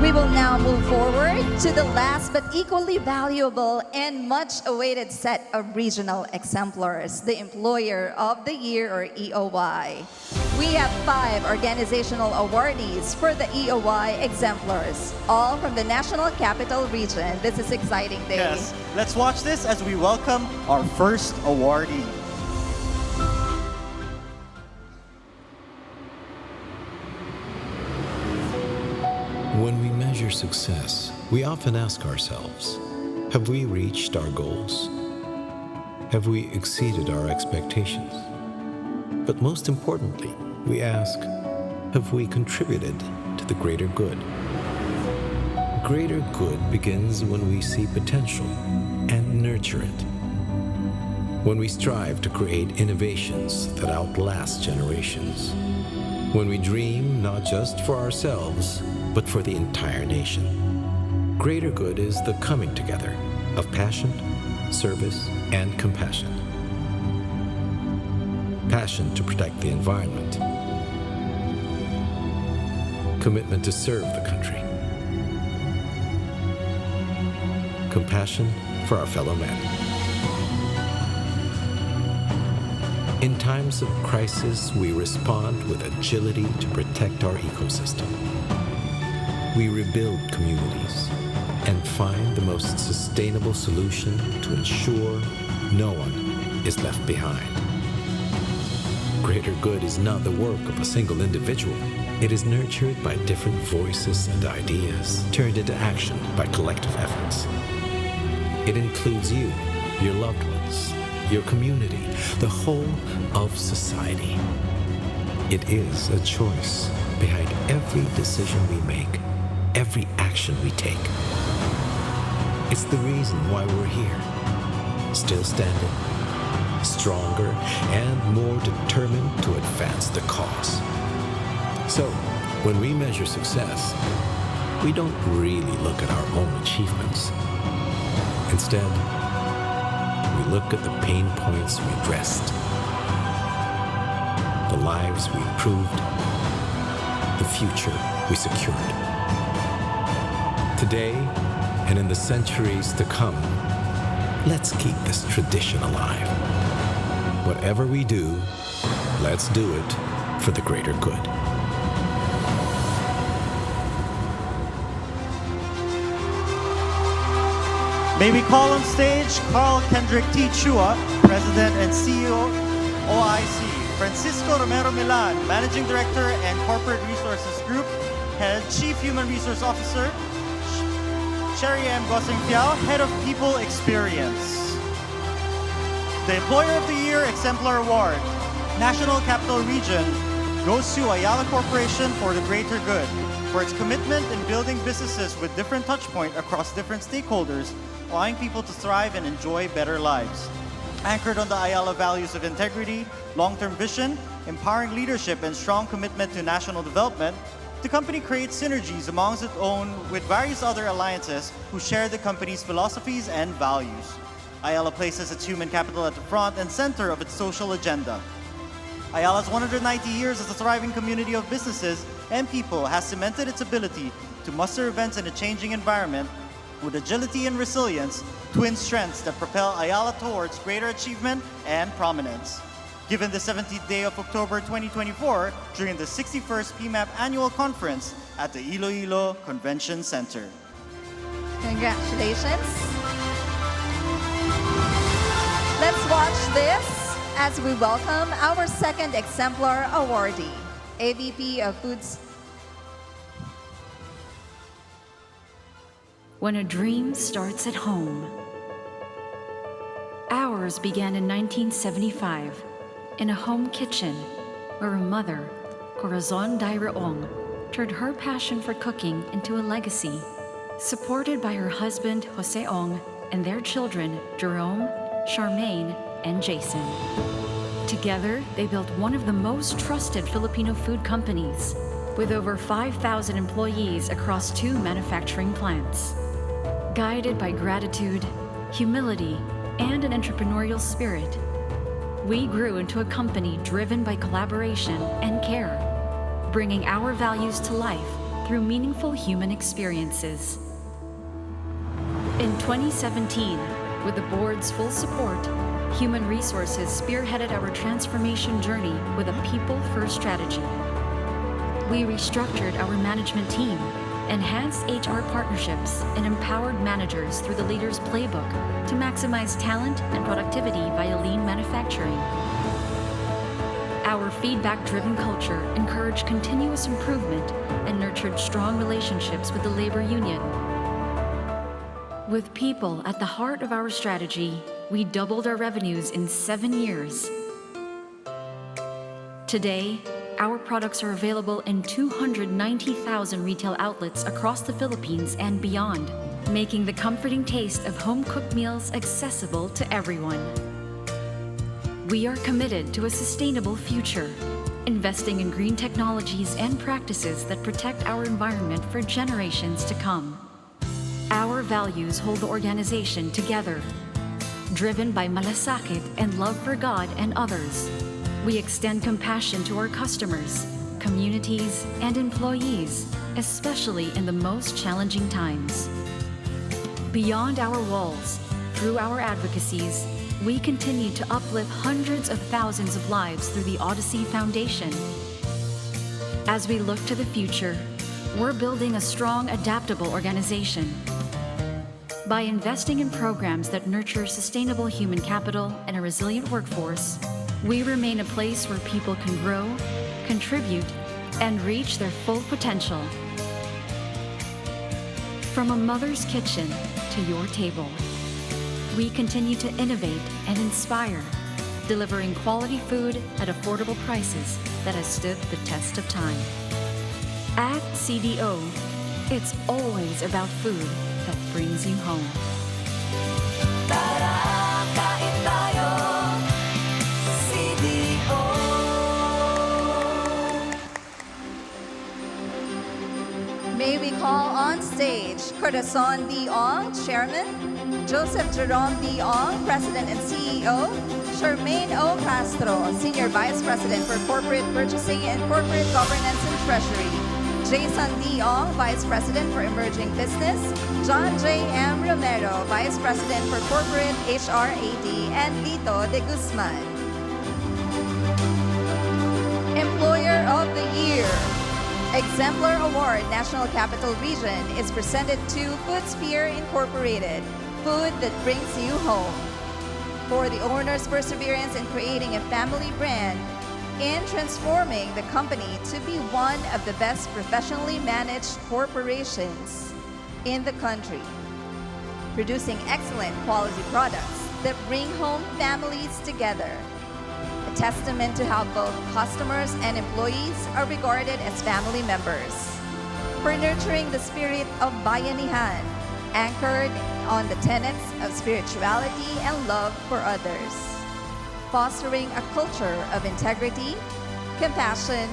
We will now move forward to the last but equally valuable and much awaited set of regional exemplars, the Employer of the Year, or EOY. We have 5 organizational awardees for the EOY exemplars, all from the National Capital Region. This is exciting day. Yes, let's watch this as we welcome our first awardee. When we measure success, we often ask ourselves, have we reached our goals? Have we exceeded our expectations? But most importantly, we ask, have we contributed to the greater good? Greater good begins when we see potential and nurture it. when we strive to create innovations that outlast generations, when we dream not just for ourselves, but for the entire nation. Greater good is the coming together of passion, service, and compassion. Passion to protect the environment. Commitment to serve the country. Compassion for our fellow man. In times of crisis, we respond with agility to protect our ecosystem. We rebuild communities and find the most sustainable solution to ensure no one is left behind. Greater good is not the work of a single individual. It is nurtured by different voices and ideas, turned into action by collective efforts. It includes you, your loved ones, your community, the whole of society. It is a choice behind every decision we make, every action we take. It's the reason why we're here, still standing, stronger and more determined to advance the cause. So, when we measure success, we don't really look at our own achievements. Instead, we look at the pain points we addressed, the lives we improved, the future we secured. Today, and in the centuries to come, let's keep this tradition alive. Whatever we do, let's do it for the greater good. May we call on stage Carl Kendrick T. Chua, President and CEO, OIC, Francisco Romero Milan, Managing Director and Corporate Resources Group, Head Chief Human Resource Officer, Sherry M. Gosing Piao, Head of People Experience. The Employer of the Year Exemplar Award, National Capital Region, goes to Ayala Corporation for the greater good, for its commitment in building businesses with different touchpoints across different stakeholders, allowing people to thrive and enjoy better lives. Anchored on the Ayala values of integrity, long-term vision, empowering leadership, and strong commitment to national development, the company creates synergies amongst its own with various other alliances who share the company's philosophies and values. Ayala places its human capital at the front and center of its social agenda. Ayala's 190 years as a thriving community of businesses and people has cemented its ability to muster events in a changing environment with agility and resilience, twin strengths that propel Ayala towards greater achievement and prominence. Given the 17th day of October 2024 during the 61st PMAP Annual Conference at the Iloilo Convention Center. Congratulations. Let's watch this as we welcome our second exemplar awardee, AVP of Foods. When a dream starts at home. Ours began in 1975 in a home kitchen where a mother, Corazon Dairaong, turned her passion for cooking into a legacy. Supported by her husband, Jose Ong, and their children, Jerome, Charmaine, and Jason. Together, they built one of the most trusted Filipino food companies with over 5,000 employees across 2 manufacturing plants. Guided by gratitude, humility, and an entrepreneurial spirit, we grew into a company driven by collaboration and care, bringing our values to life through meaningful human experiences. In 2017, with the board's full support, Human Resources spearheaded our transformation journey with a people-first strategy. We restructured our management team, enhanced HR partnerships, and empowered managers through the Leader's Playbook to maximize talent and productivity via lean manufacturing. Our feedback-driven culture encouraged continuous improvement and nurtured strong relationships with the labor union. With people at the heart of our strategy, we doubled our revenues in 7 years. Today, our products are available in 290,000 retail outlets across the Philippines and beyond, making the comforting taste of home-cooked meals accessible to everyone. We are committed to a sustainable future, investing in green technologies and practices that protect our environment for generations to come. Our values hold the organization together. Driven by malasakit and love for God and others, we extend compassion to our customers, communities, and employees, especially in the most challenging times. Beyond our walls, through our advocacies, we continue to uplift hundreds of thousands of lives through the Odyssey Foundation. As we look to the future, we're building a strong, adaptable organization. By investing in programs that nurture sustainable human capital and a resilient workforce, we remain a place where people can grow, contribute, and reach their full potential. From a mother's kitchen to your table, we continue to innovate and inspire, delivering quality food at affordable prices that has stood the test of time. At CDO, it's always about food that brings you home. May we call on stage Corazon D. Ong, Chairman, Joseph Jerome D. Ong, President and CEO, Charmaine O. Castro, Senior Vice President for Corporate Purchasing and Corporate Governance and Treasury, Jason D. Ong, Vice President for Emerging Business, John J. M. Romero, Vice President for Corporate HRAD, and Lito de Guzman. Employer of the Year. Exemplar Award National Capital Region is presented to Foodsphere Incorporated, food that brings you home. For the owner's perseverance in creating a family brand in transforming the company to be one of the best professionally managed corporations in the country, producing excellent quality products that bring home families together. A testament to how both customers and employees are regarded as family members. For nurturing the spirit of bayanihan, anchored on the tenets of spirituality and love for others. Fostering a culture of integrity, compassion,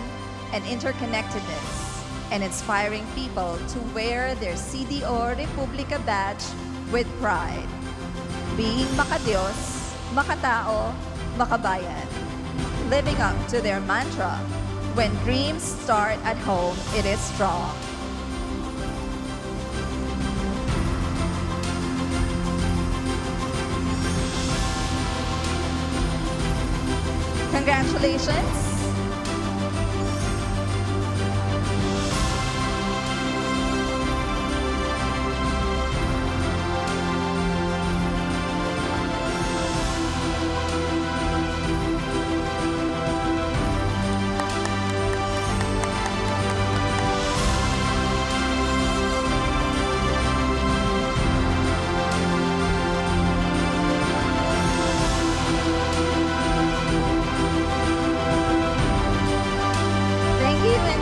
and interconnectedness, and inspiring people to wear their CDO Republica badge with pride. Being makadiyos, makatao, makabayan. Living up to their mantra, when dreams start at home, it is strong. Congratulations.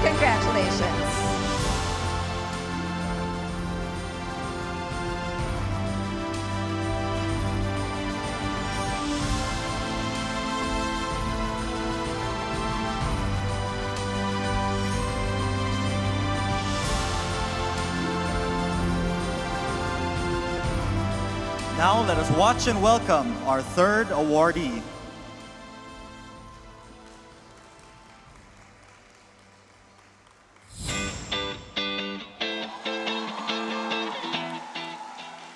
Congratulations. Now let us watch and welcome our third awardee.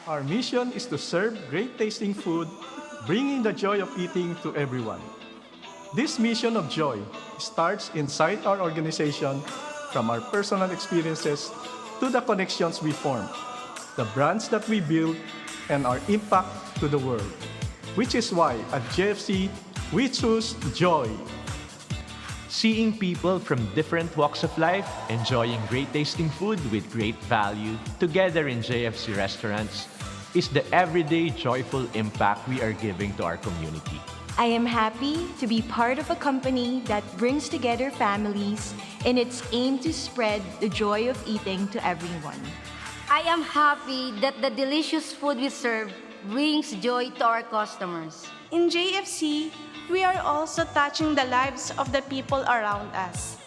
Our mission is to serve great tasting food, bringing the joy of eating to everyone. This mission of joy starts inside our organization, from our personal experiences to the connections we form, the brands that we build, and our impact to the world. Which is why at JFC, we choose joy. Seeing people from different walks of life enjoying great tasting food with great value together in JFC restaurants is the everyday joyful impact we are giving to our community. I am happy to be part of a company that brings together families in its aim to spread the joy of eating to everyone. I am happy that the delicious food we serve brings joy to our customers. In JFC, we are also touching the lives of the people around us.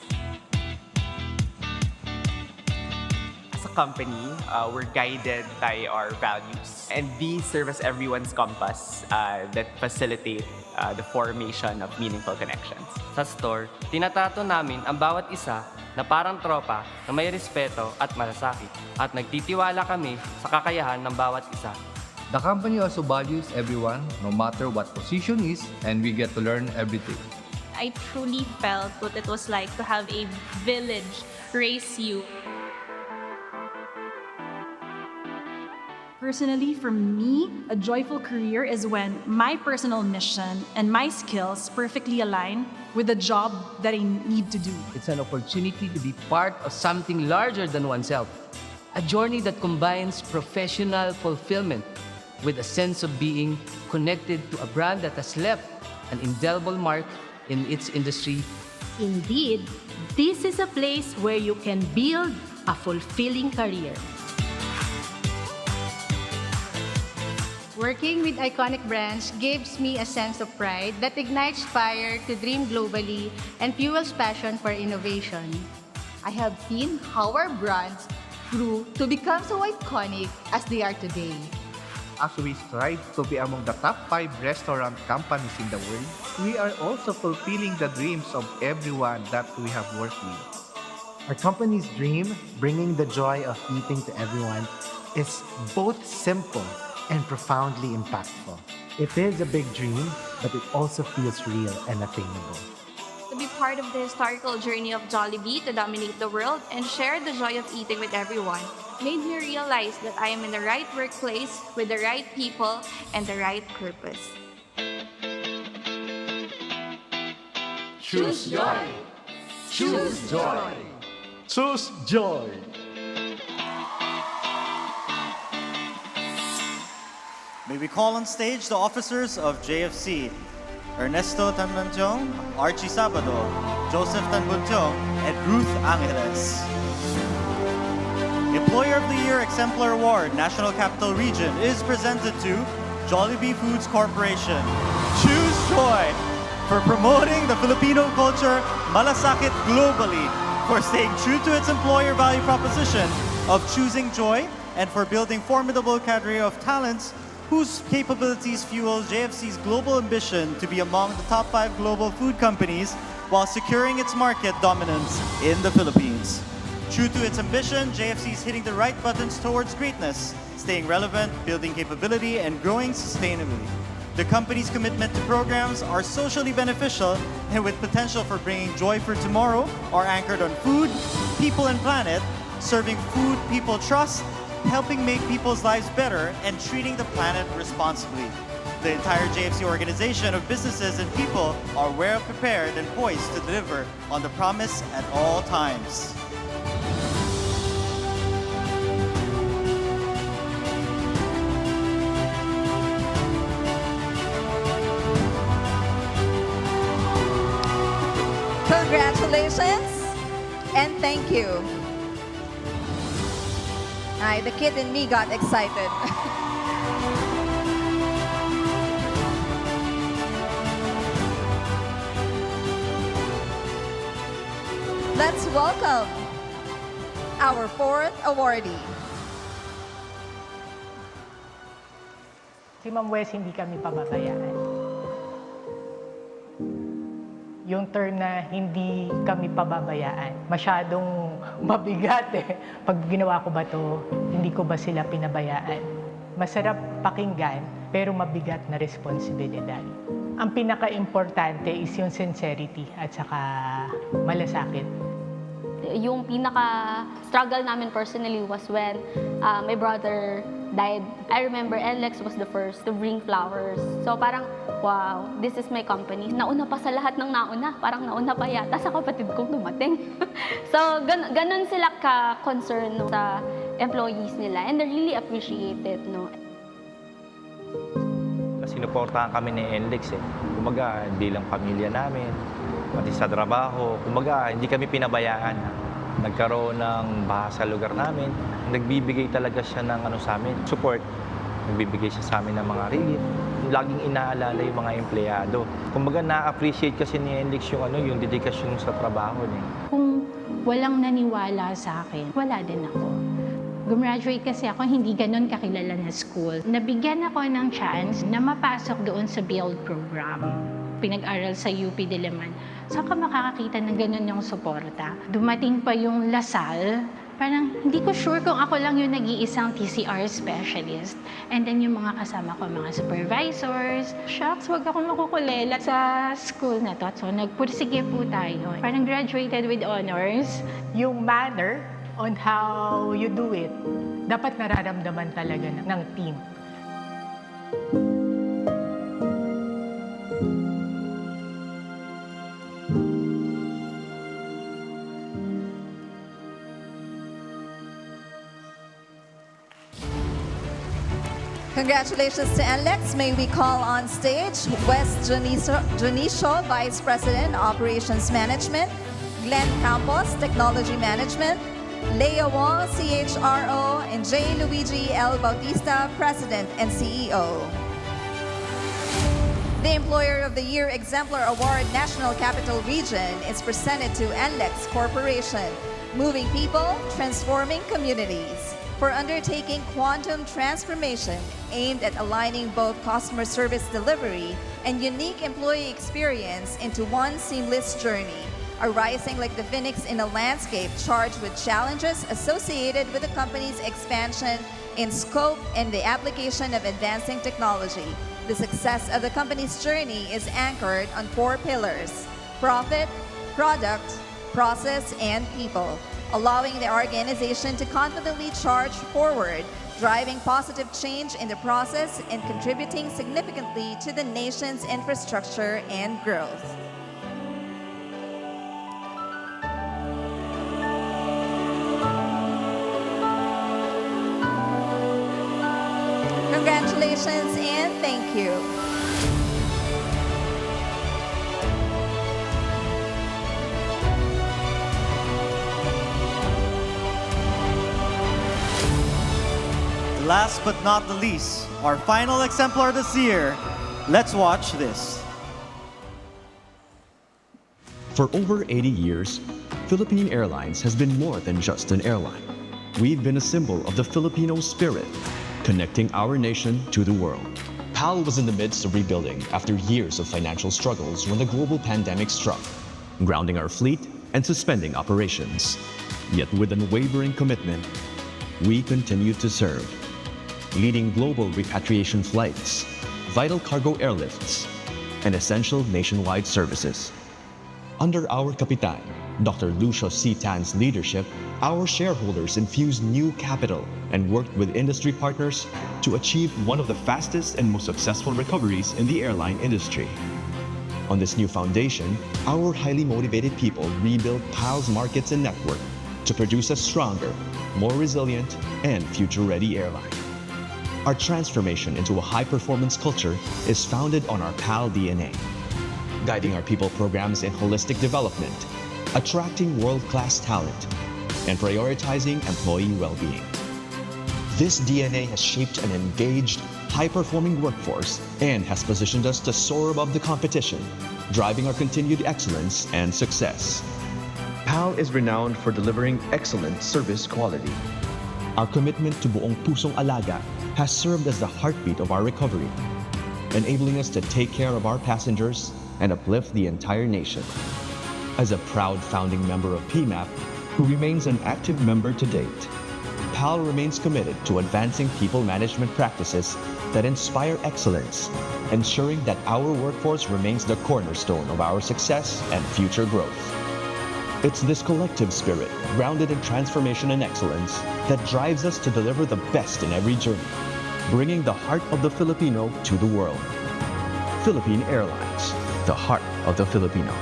As a company, we're guided by our values, and these serve as everyone's compass that facilitate the formation of meaningful connections. Sa store, tinatato namin ang bawat isa na parang tropa na may respeto at malasakit, at nagtitiwala kami sa kakayahan ng bawat isa. The company also values everyone, no matter what position is, and we get to learn everything. I truly felt what it was like to have a village raise you. Personally, for me, a joyful career is when my personal mission and my skills perfectly align with the job that I need to do. It's an opportunity to be part of something larger than oneself. A journey that combines professional fulfillment with a sense of being connected to a brand that has left an indelible mark in its industry. Indeed, this is a place where you can build a fulfilling career. Working with iconic brands gives me a sense of pride that ignites fire to dream globally and fuels passion for innovation. I have seen how our brands grew to become so iconic as they are today. As we strive to be among the top 5 restaurant companies in the world, we are also fulfilling the dreams of everyone that we have worked with. Our company's dream, bringing the joy of eating to everyone, is both simple and profoundly impactful. It is a big dream, but it also feels real and attainable. To be part of the historical journey of Jollibee to dominate the world and share the joy of eating with everyone made me realize that I am in the right workplace with the right people and the right purpose. Choose joy. Choose joy. Choose joy. May we call on stage the officers of JFC, Ernesto Tanbantiong, Archie Sabado, Joseph Tanbantiong, and Ruth Angeles. Employer of the Year Exemplar Award, National Capital Region, is presented to Jollibee Foods Corporation. Choose joy for promoting the Filipino culture, malasakit globally, for staying true to its employer value proposition of choosing joy, and for building formidable cadre of talents whose capabilities fuel JFC's global ambition to be among the top 5 global food companies while securing its market dominance in the Philippines. True to its ambition, JFC is hitting the right buttons towards greatness, staying relevant, building capability, and growing sustainably. The company's commitment to programs are socially beneficial and with potential for bringing joy for tomorrow are anchored on food, people, and planet, serving food people trust, helping make people's lives better, and treating the planet responsibly. The entire JFC organization of businesses and people are well prepared and poised to deliver on the promise at all times. Congratulations and thank you. The kid in me got excited. Let's welcome our 4th awardee. Si Ma'am Wes, hindi kami pababayaan. Yung term na hindi kami pababayaan, masyadong mabigat eh. Pag ginawa ko ba to, hindi ko ba sila pinabayaan? Masarap pakinggan, pero mabigat na responsibilidad. Ang pinaka-importante is yung sincerity at saka malasakit. Yung pinaka-struggle namin personally was when my brother died. I remember Alex was the first to bring flowers. So parang, wow, this is my company. Nauna pa sa lahat ng nauna. Parang nauna pa yata sa kapatid kong dumating. So ganun sila ka-concern sa employees nila. And they really appreciate it. No? Sinuportahan kami ni Alex eh. Kumbaga, hindi lang pamilya namin, pati sa trabaho. Kumbaga, hindi kami pinabayaan. Nagkaroon ng baha sa lugar namin. Nagbibigay talaga siya ng sa amin, support. Nagbibigay siya sa amin ng mga relief. laging inaalala yung mga empleyado. Kumbaga na-appreciate kasi ni NLEX yung dedikasyon sa trabaho niya. Kung walang naniwala sa akin, wala din ako. Gumraduate kasi ako, hindi ganun kakilala na school. Nabigyan ako ng chance na mapasok doon sa build program. Pinag-aral sa UP Diliman. Saan ka makakakita ng ganun yung suporta? Dumating pa yung Lasal. Parang hindi ko sure kung ako lang yung nag-iisang TCR specialist. And then yung mga kasama ko, mga supervisors. Shucks, wag akong makukulela sa school na to. So nagpursige po tayo. Parang graduated with honors. Yung manner on how you do it, dapat nararamdaman talaga ng team. Congratulations to NLEX. May we call on stage West Janicio, Vice President, Operations Management, Glenn Campos, Technology Management, Lea Wong, CHRO, and J. Luigi L. Bautista, President and CEO. The Employer of the Year Exemplar Award National Capital Region is presented to NLEX Corporation, moving people, transforming communities, for undertaking quantum transformation aimed at aligning both customer service delivery and unique employee experience into one seamless journey, arising like the phoenix in a landscape charged with challenges associated with the company's expansion in scope and the application of advancing technology. The success of the company's journey is anchored on 4 pillars: profit, product, process, and people, allowing the organization to confidently charge forward, driving positive change in the process and contributing significantly to the nation's infrastructure and growth. Congratulations and thank you. Last but not the least, our final exemplar this year. Let's watch this. For over 80 years, Philippine Airlines has been more than just an airline. We've been a symbol of the Filipino spirit, connecting our nation to the world. PAL was in the midst of rebuilding after years of financial struggles when the global pandemic struck, grounding our fleet and suspending operations. Yet with unwavering commitment, we continued to serve, leading global repatriation flights, vital cargo airlifts, and essential nationwide services. Under our Kapitan, Dr. Lucio C. Tan's leadership, our shareholders infused new capital and worked with industry partners to achieve one of the fastest and most successful recoveries in the airline industry. On this new foundation, our highly motivated people rebuilt PAL's markets and network to produce a stronger, more resilient, and future-ready airline. Our transformation into a high-performance culture is founded on our PAL DNA, guiding our people programs in holistic development, attracting world-class talent, and prioritizing employee well-being. This DNA has shaped an engaged, high-performing workforce and has positioned us to soar above the competition, driving our continued excellence and success. PAL is renowned for delivering excellent service quality. Our commitment to buong pusong alaga has served as the heartbeat of our recovery, enabling us to take care of our passengers and uplift the entire nation. As a proud founding member of PMAP, who remains an active member to date, PAL remains committed to advancing people management practices that inspire excellence, ensuring that our workforce remains the cornerstone of our success and future growth. It's this collective spirit, grounded in transformation and excellence, that drives us to deliver the best in every journey, bringing the heart of the Filipino to the world. Philippine Airlines, the heart of the Filipino.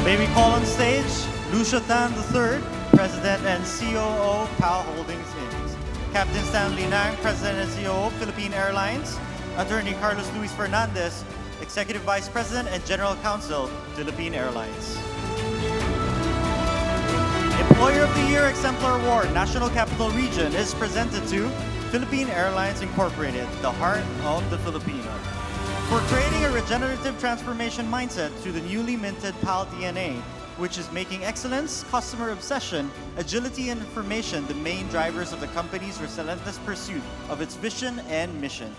May we call on stage Lucio Tan III, President and COO, PAL Holdings Inc. Captain Stanley Nang, President and COO, Philippine Airlines. Attorney Carlos Luis Fernandez, Executive Vice President and General Counsel, Philippine Airlines. Employer of the Year Exemplar Award, National Capital Region is presented to Philippine Airlines Incorporated, the heart of the Filipino. For creating a regenerative transformation mindset through the newly minted PAL DNA, which is making excellence, customer obsession, agility, and information the main drivers of the company's relentless pursuit of its vision and mission.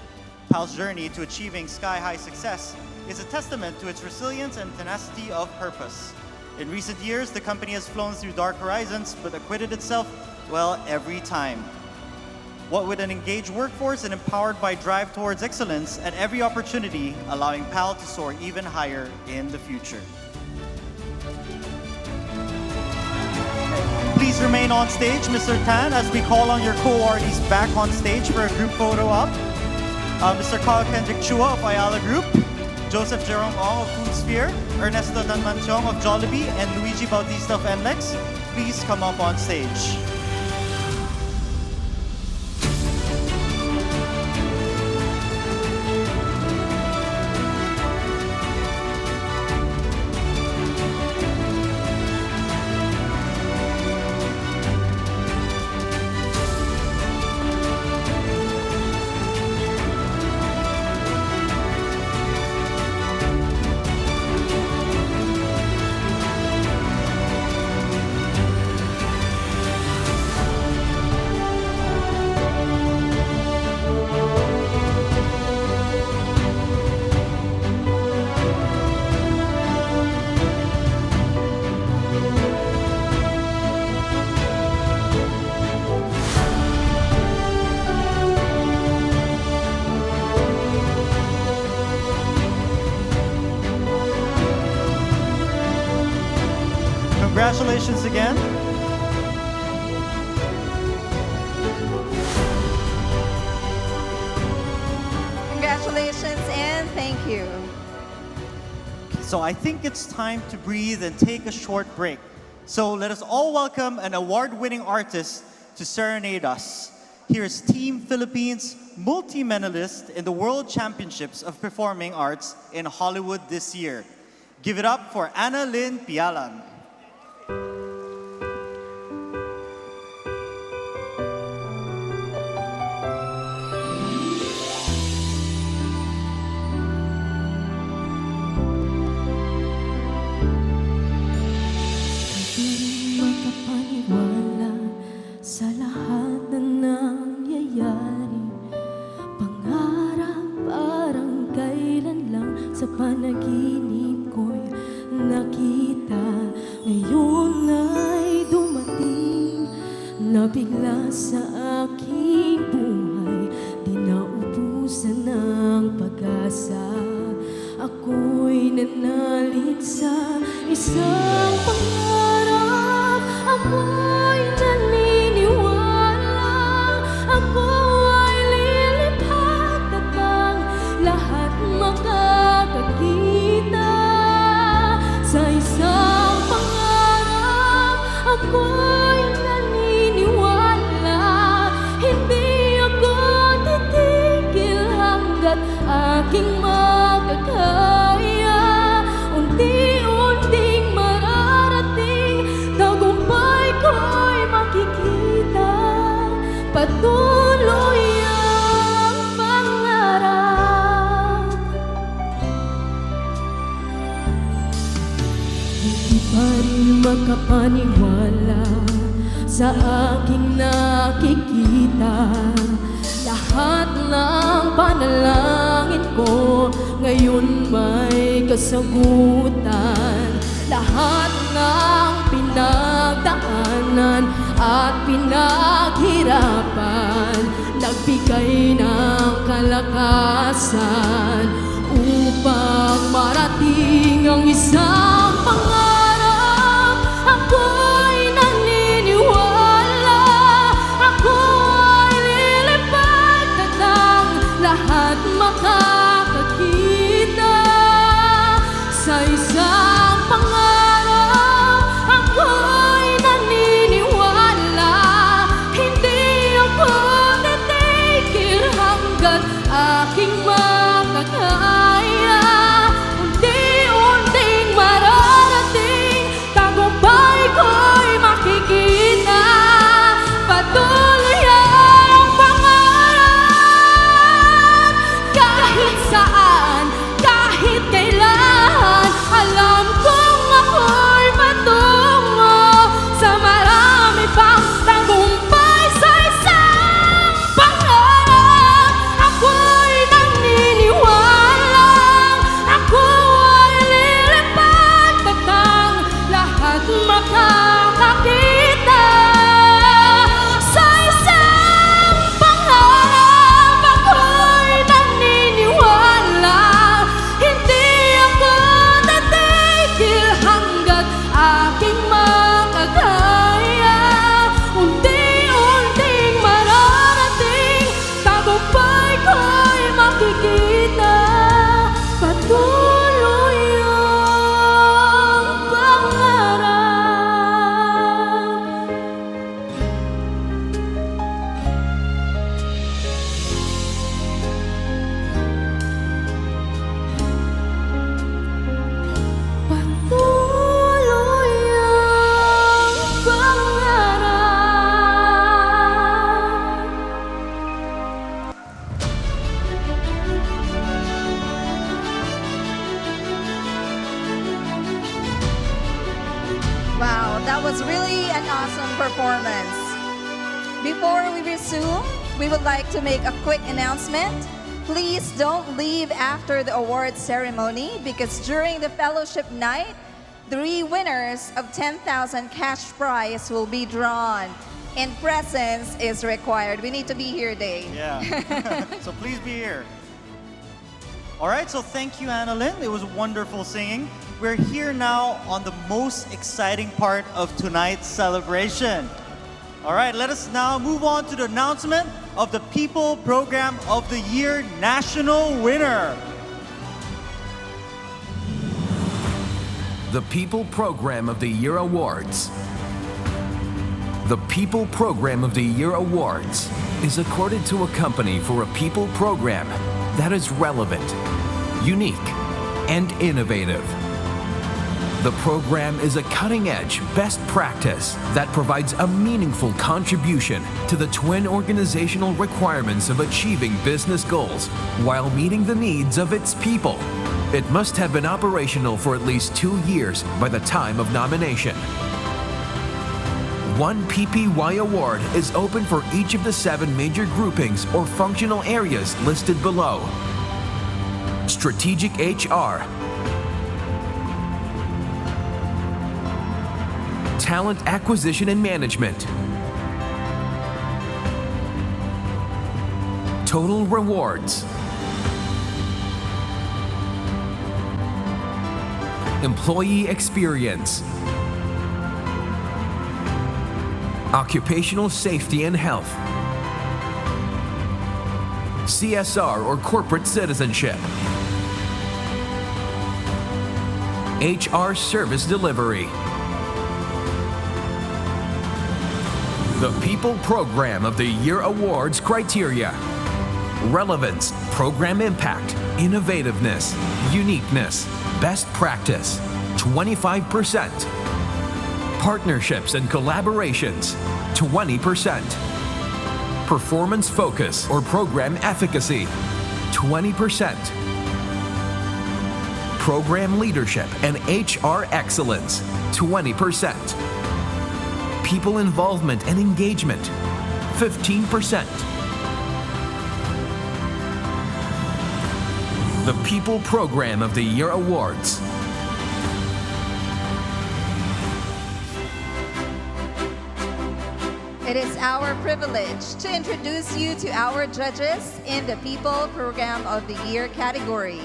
PAL's journey to achieving sky-high success is a testament to its resilience and tenacity of purpose. In recent years, the company has flown through dark horizons, but acquitted itself, well, every time. What with an engaged workforce and empowered by drive towards excellence at every opportunity, allowing PAL to soar even higher in the future. Please remain on stage, Mr. Tan, as we call on your co-awardees back on stage for a group photo op. Mr. Carl Kendrick Chua of Ayala Group, Joseph Jerome Ong of Food Sphere, Ernesto Danmanchong of Jollibee, and Luigi Bautista of NLEX, please come up on stage. Congratulations again. Congratulations and thank you. So I think it's time to breathe and take a short break. So let us all welcome an award-winning artist to serenade us. Here's Team Philippines multi-medalist in the World Championships of Performing Arts in Hollywood this year. Give it up for Ana Lynn Pialan. Sa lahat na nangyayari, pangarap parang kailan lang sa panaginip ko'y nakita. Ngayon ay dumating na bigla sa aking buhay, di naubusan ng pag-asa. Ako'y nanalig sa isang pangarap. Ako'y naniniwala, ako ay lilipat at ang lahat makakakita. Sa isang pangarap, ako'y naniniwala, hindi ako titigil hanggat aking makakaya. Unti-unting mararating, tagumpay ko'y makikita. Patuloy ang pangarap. Hindi pa rin makapaniwala sa aking nakikita. Lahat ng panalangin ko ngayon may kasagutan. Lahat ng pinagdaanan at pinaghirapan, nagbigay ng kalakasan upang marating ang isang pangarap. Ako'y naniniwala, ako ay lilipat at ang lahat makakakita. Sa isang pangarap, ako'y naniniwala, hindi ako titigil hanggat aking makakaya. Unti-unting mararating, tagumpay ko'y makikita. Patuloy ang pangarap. Wow, that was really an awesome performance. Before we resume, we would like to make a quick announcement. Please don't leave after the awards ceremony because during the fellowship night, 3 winners of 10,000 cash prize will be drawn. And presence is required. We need to be here, Day. Yeah. So please be here. All right, so thank you, Annalyn. It was wonderful singing. We're here now on the most exciting part of tonight's celebration. All right, let us now move on to the announcement of the People Program of the Year National Winner. The People Program of the Year Awards. The People Program of the Year Awards is accorded to a company for a people program that is relevant, unique, and innovative. The program is a cutting-edge best practice that provides a meaningful contribution to the twin organizational requirements of achieving business goals while meeting the needs of its people. It must have been operational for at least 2 years by the time of nomination. One PPY award is open for each of the 7 major groupings or functional areas listed below. Strategic HR, Talent Acquisition and Management, Total Rewards, Employee Experience, Occupational Safety and Health, CSR or Corporate Citizenship, HR Service Delivery. The People Program of the Year Awards criteria: relevance, program impact, innovativeness, uniqueness, best practice, 25%. Partnerships and collaborations, 20%. Performance focus or program efficacy, 20%. Program leadership and HR excellence, 20%. People involvement and engagement, 15%. The People Program of the Year Awards. It is our privilege to introduce you to our judges in the People Program of the Year category.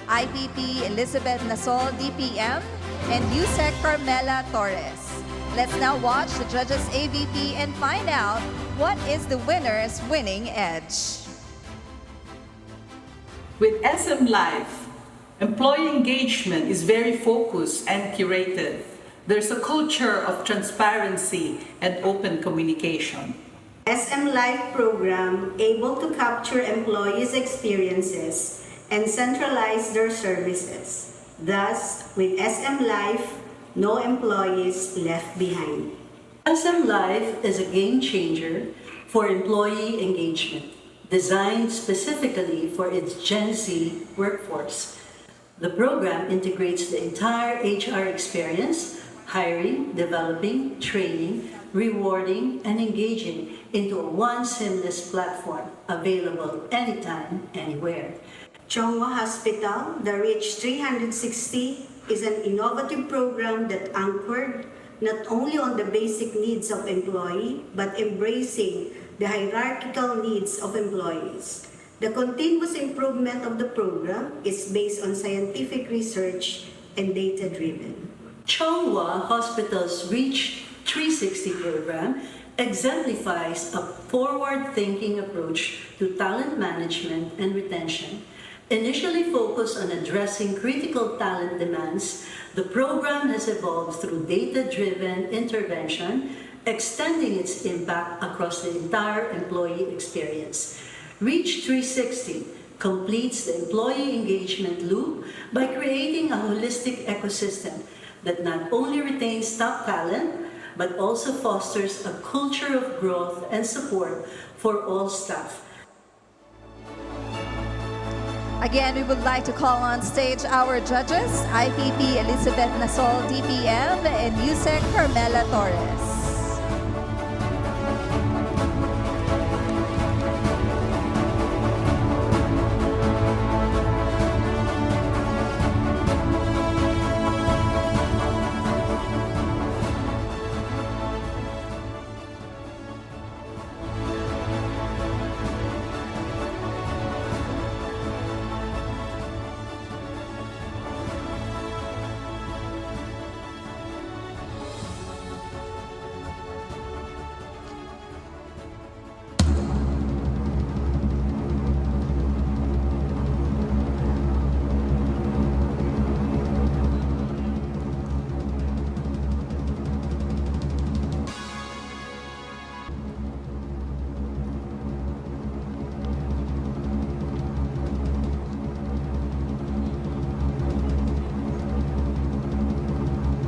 IPP Elizabeth Nasol, DPM, and USEC Carmela Torres. Let's now watch the judges' AVP and find out what is the winner's winning edge. With SM Life, employee engagement is very focused and curated. There's a culture of transparency and open communication. SM Life program able to capture employees' experiences and centralize their services. Thus, with SM Life, no employees left behind. SM Life is a game changer for employee engagement, designed specifically for its Gen Z workforce. The program integrates the entire HR experience, hiring, developing, training, rewarding, and engaging into one seamless platform available anytime, anywhere. Chonghua Hospital, the Reach 360, is an innovative program that anchored not only on the basic needs of employee, but embracing the hierarchical needs of employees. The continuous improvement of the program is based on scientific research and data-driven. Chonghua Hospital's Reach 360 program exemplifies a forward-thinking approach to talent management and retention. Initially focused on addressing critical talent demands, the program has evolved through data-driven intervention, extending its impact across the entire employee experience. Reach 360 completes the employee engagement loop by creating a holistic ecosystem that not only retains top talent, but also fosters a culture of growth and support for all staff. Again, we would like to call on stage our judges, IPP Elizabeth Nasol, DPM, and USEC Carmela Torres.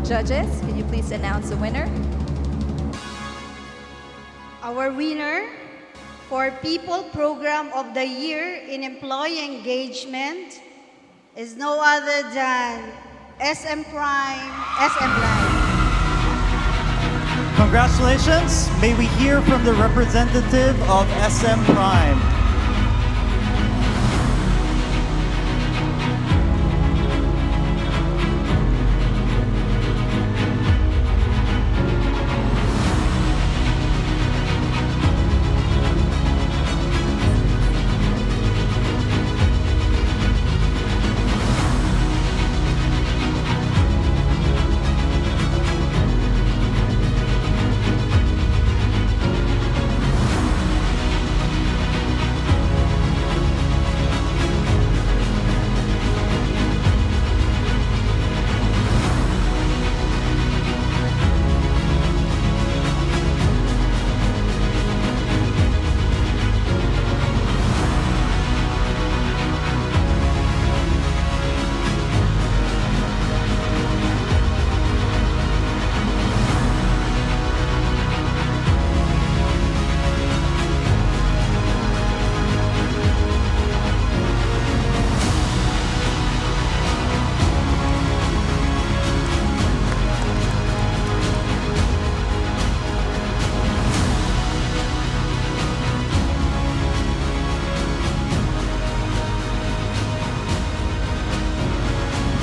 Judges, can you please announce the winner? Our winner for People Program of the Year in Employee Engagement is no other than SM Prime, SM Live. Congratulations. May we hear from the representative of SM Prime.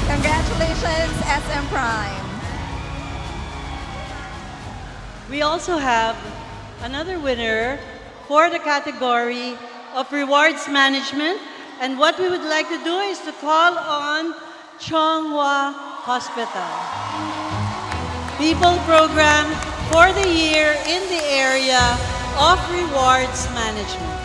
Congratulations, SM Prime. We also have another winner for the category of rewards management. And what we would like to do is to call on Chonghua Hospital. People Program for the Year in the area of rewards management.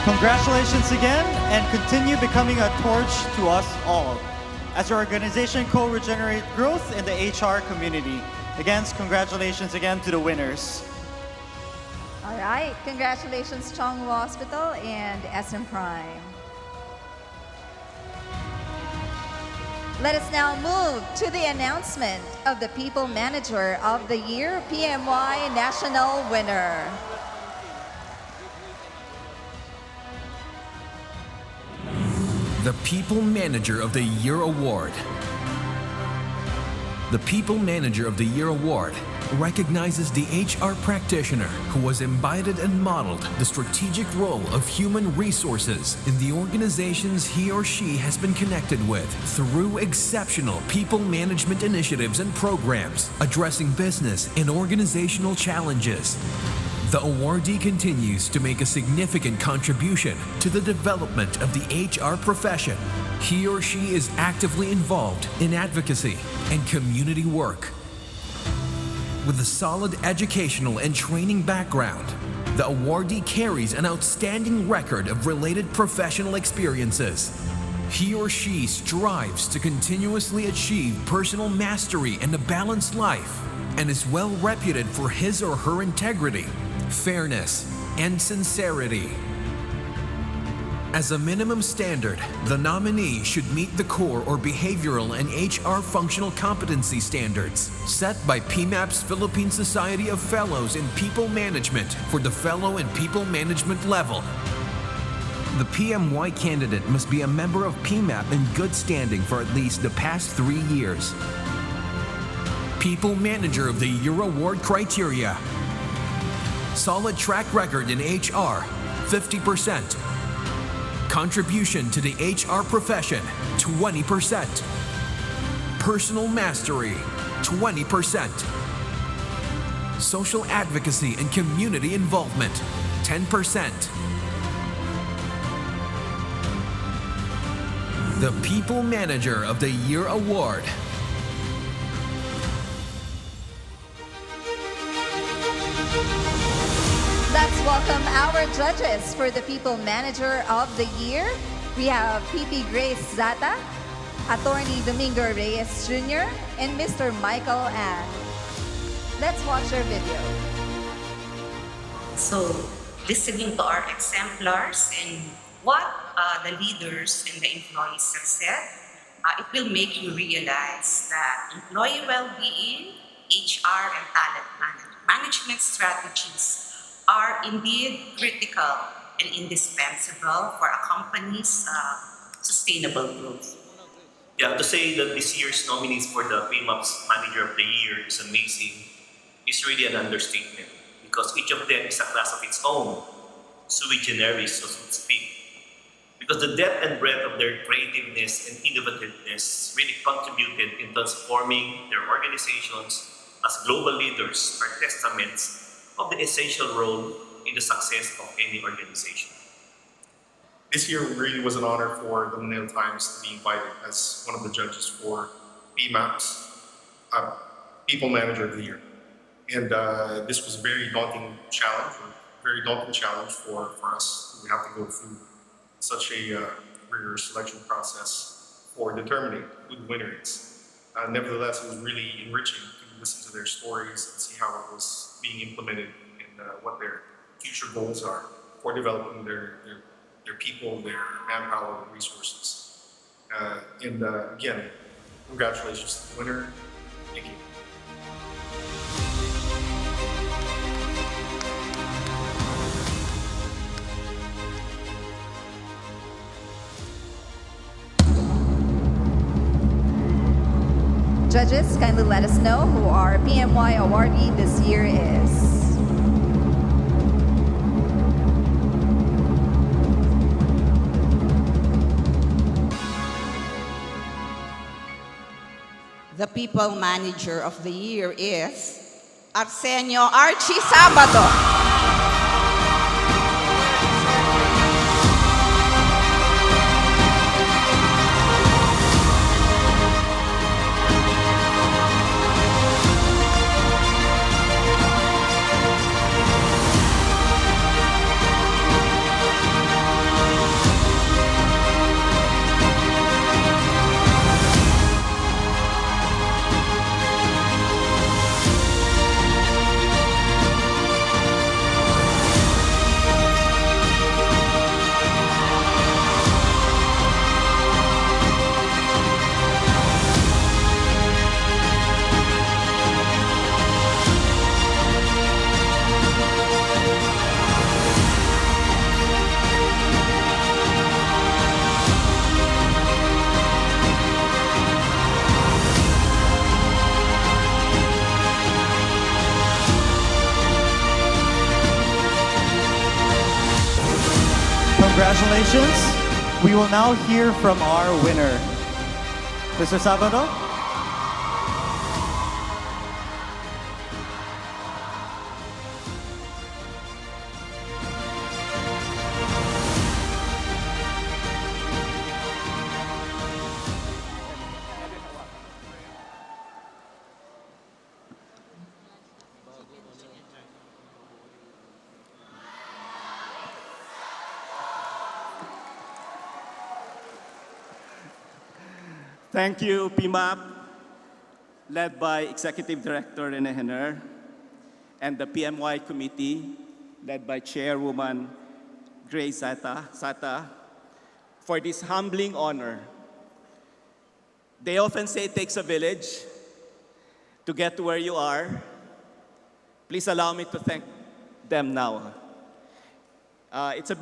Congratulations again, and continue becoming a torch to us all as your organization co-regenerate growth in the HR community. Again, congratulations again to the winners. All right, congratulations, Chonghua Hospital and SM Prime. Let us now move to the announcement of the People Manager of the Year PMY National Winner. The People Manager of the Year Award. The People Manager of the Year Award recognizes the HR practitioner who has embodied and modeled the strategic role of human resources in the organizations he or she has been connected with through exceptional people management initiatives and programs addressing business and organizational challenges. The awardee continues to make a significant contribution to the development of the HR profession. He or she is actively involved in advocacy and community work. With a solid educational and training background, the awardee carries an outstanding record of related professional experiences. He or she strives to continuously achieve personal mastery and a balanced life, and is well reputed for his or her integrity, fairness, and sincerity. As a minimum standard, the nominee should meet the core or behavioral and HR functional competency standards set by PMAP's Philippine Society of Fellows in People Management for the Fellow and People Management level. The PMY candidate must be a member of PMAP in good standing for at least the past 3 years. People Manager of the Year Award criteria: solid track record in HR, 50%. Contribution to the HR profession, 20%. Personal mastery, 20%. Social advocacy and community involvement, 10%. The People Manager of the Year Award. Let's welcome our judges for the People Manager of the Year. We have PP Grace Zata, Attorney Domingo Reyes Jr., and Mr. Michael Ann. Let's watch our video. So, listening to our exemplars and what the leaders and the employees have said, it will make you realize that employee well-being, HR, and talent management strategies are indeed critical and indispensable for a company's sustainable growth. Yeah, to say that this year's nominees for the PMAP's Manager of the Year is amazing is really an understatement, because each of them is a class of its own, sui generis, so to speak. Because the depth and breadth of their creativeness and innovativeness really contributed in transforming their organizations as global leaders are testaments of the essential role in the success of any organization. This year really was an honor for the Manila Times to be invited as one of the judges for PMAP's People Manager of the Year. And this was a very daunting challenge for us. We have to go through such a rigorous selection process for determining who the winner is. Nevertheless, it was really enriching to listen to their stories and see how it was being implemented and what their future goals are for developing their people, their manpower, resources. And again, congratulations to the winner. Thank you. Judges, kindly let us know who our PMY awardee this year is. The People Manager of the Year is Arsenio Archie Sabado. Congratulations. We will now hear from our winner. Mr. Sabado? Thank you, PMAP, led by Executive Director Rene Henner, and the PMY Committee, led by Chairwoman Grace Sata, for this humbling honor. They often say it takes a village to get to where you are. Please allow me to thank them now. It's a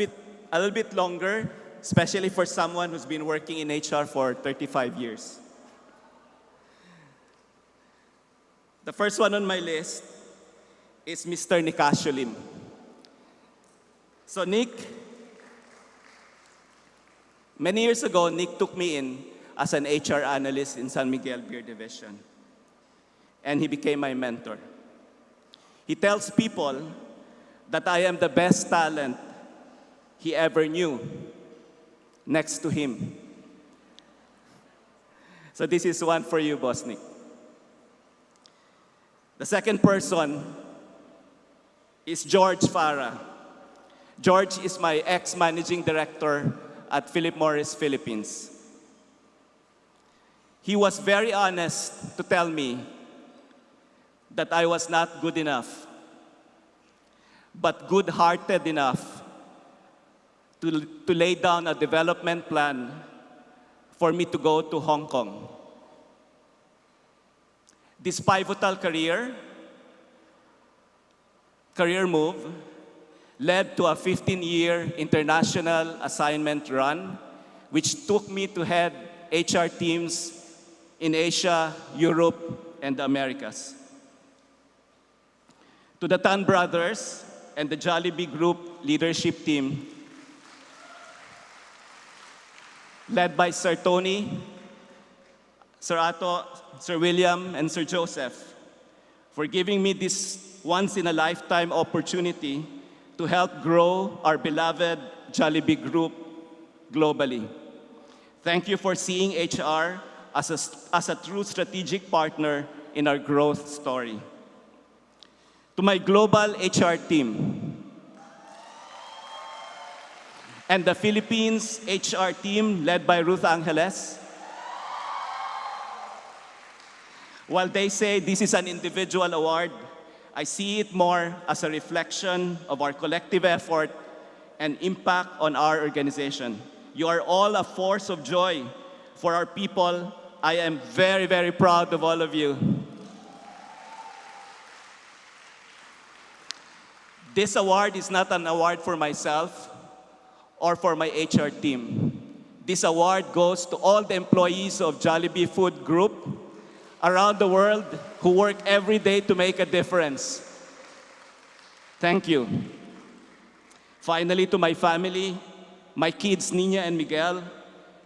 little bit longer, especially for someone who's been working in HR for 35 years. The first one on my list is Mr. Nicasio Lim. So Nick, many years ago, Nick took me in as an HR analyst in San Miguel Beer Division, and he became my mentor. He tells people that I am the best talent he ever knew next to him. So this is one for you, Boss Nick. The second person is George Farah. George is my ex-managing director at Philip Morris Philippines. He was very honest to tell me that I was not good enough, but good-hearted enough to lay down a development plan for me to go to Hong Kong. This pivotal career move led to a 15-year international assignment run, which took me to head HR teams in Asia, Europe, and the Americas. To the Tan brothers and the Jollibee Group leadership team, led by Sir Tony, Sir Ato, Sir William, and Sir Joseph, for giving me this once-in-a-lifetime opportunity to help grow our beloved Jollibee Group globally. Thank you for seeing HR as a true strategic partner in our growth story. To my global HR team and the Philippines HR team led by Ruth Angeles, while they say this is an individual award, I see it more as a reflection of our collective effort and impact on our organization. You are all a force of joy for our people. I am very, very proud of all of you. This award is not an award for myself or for my HR team. This award goes to all the employees of Jollibee Food Group around the world who work every day to make a difference. Thank you. Finally, to my family, my kids, Nina and Miguel,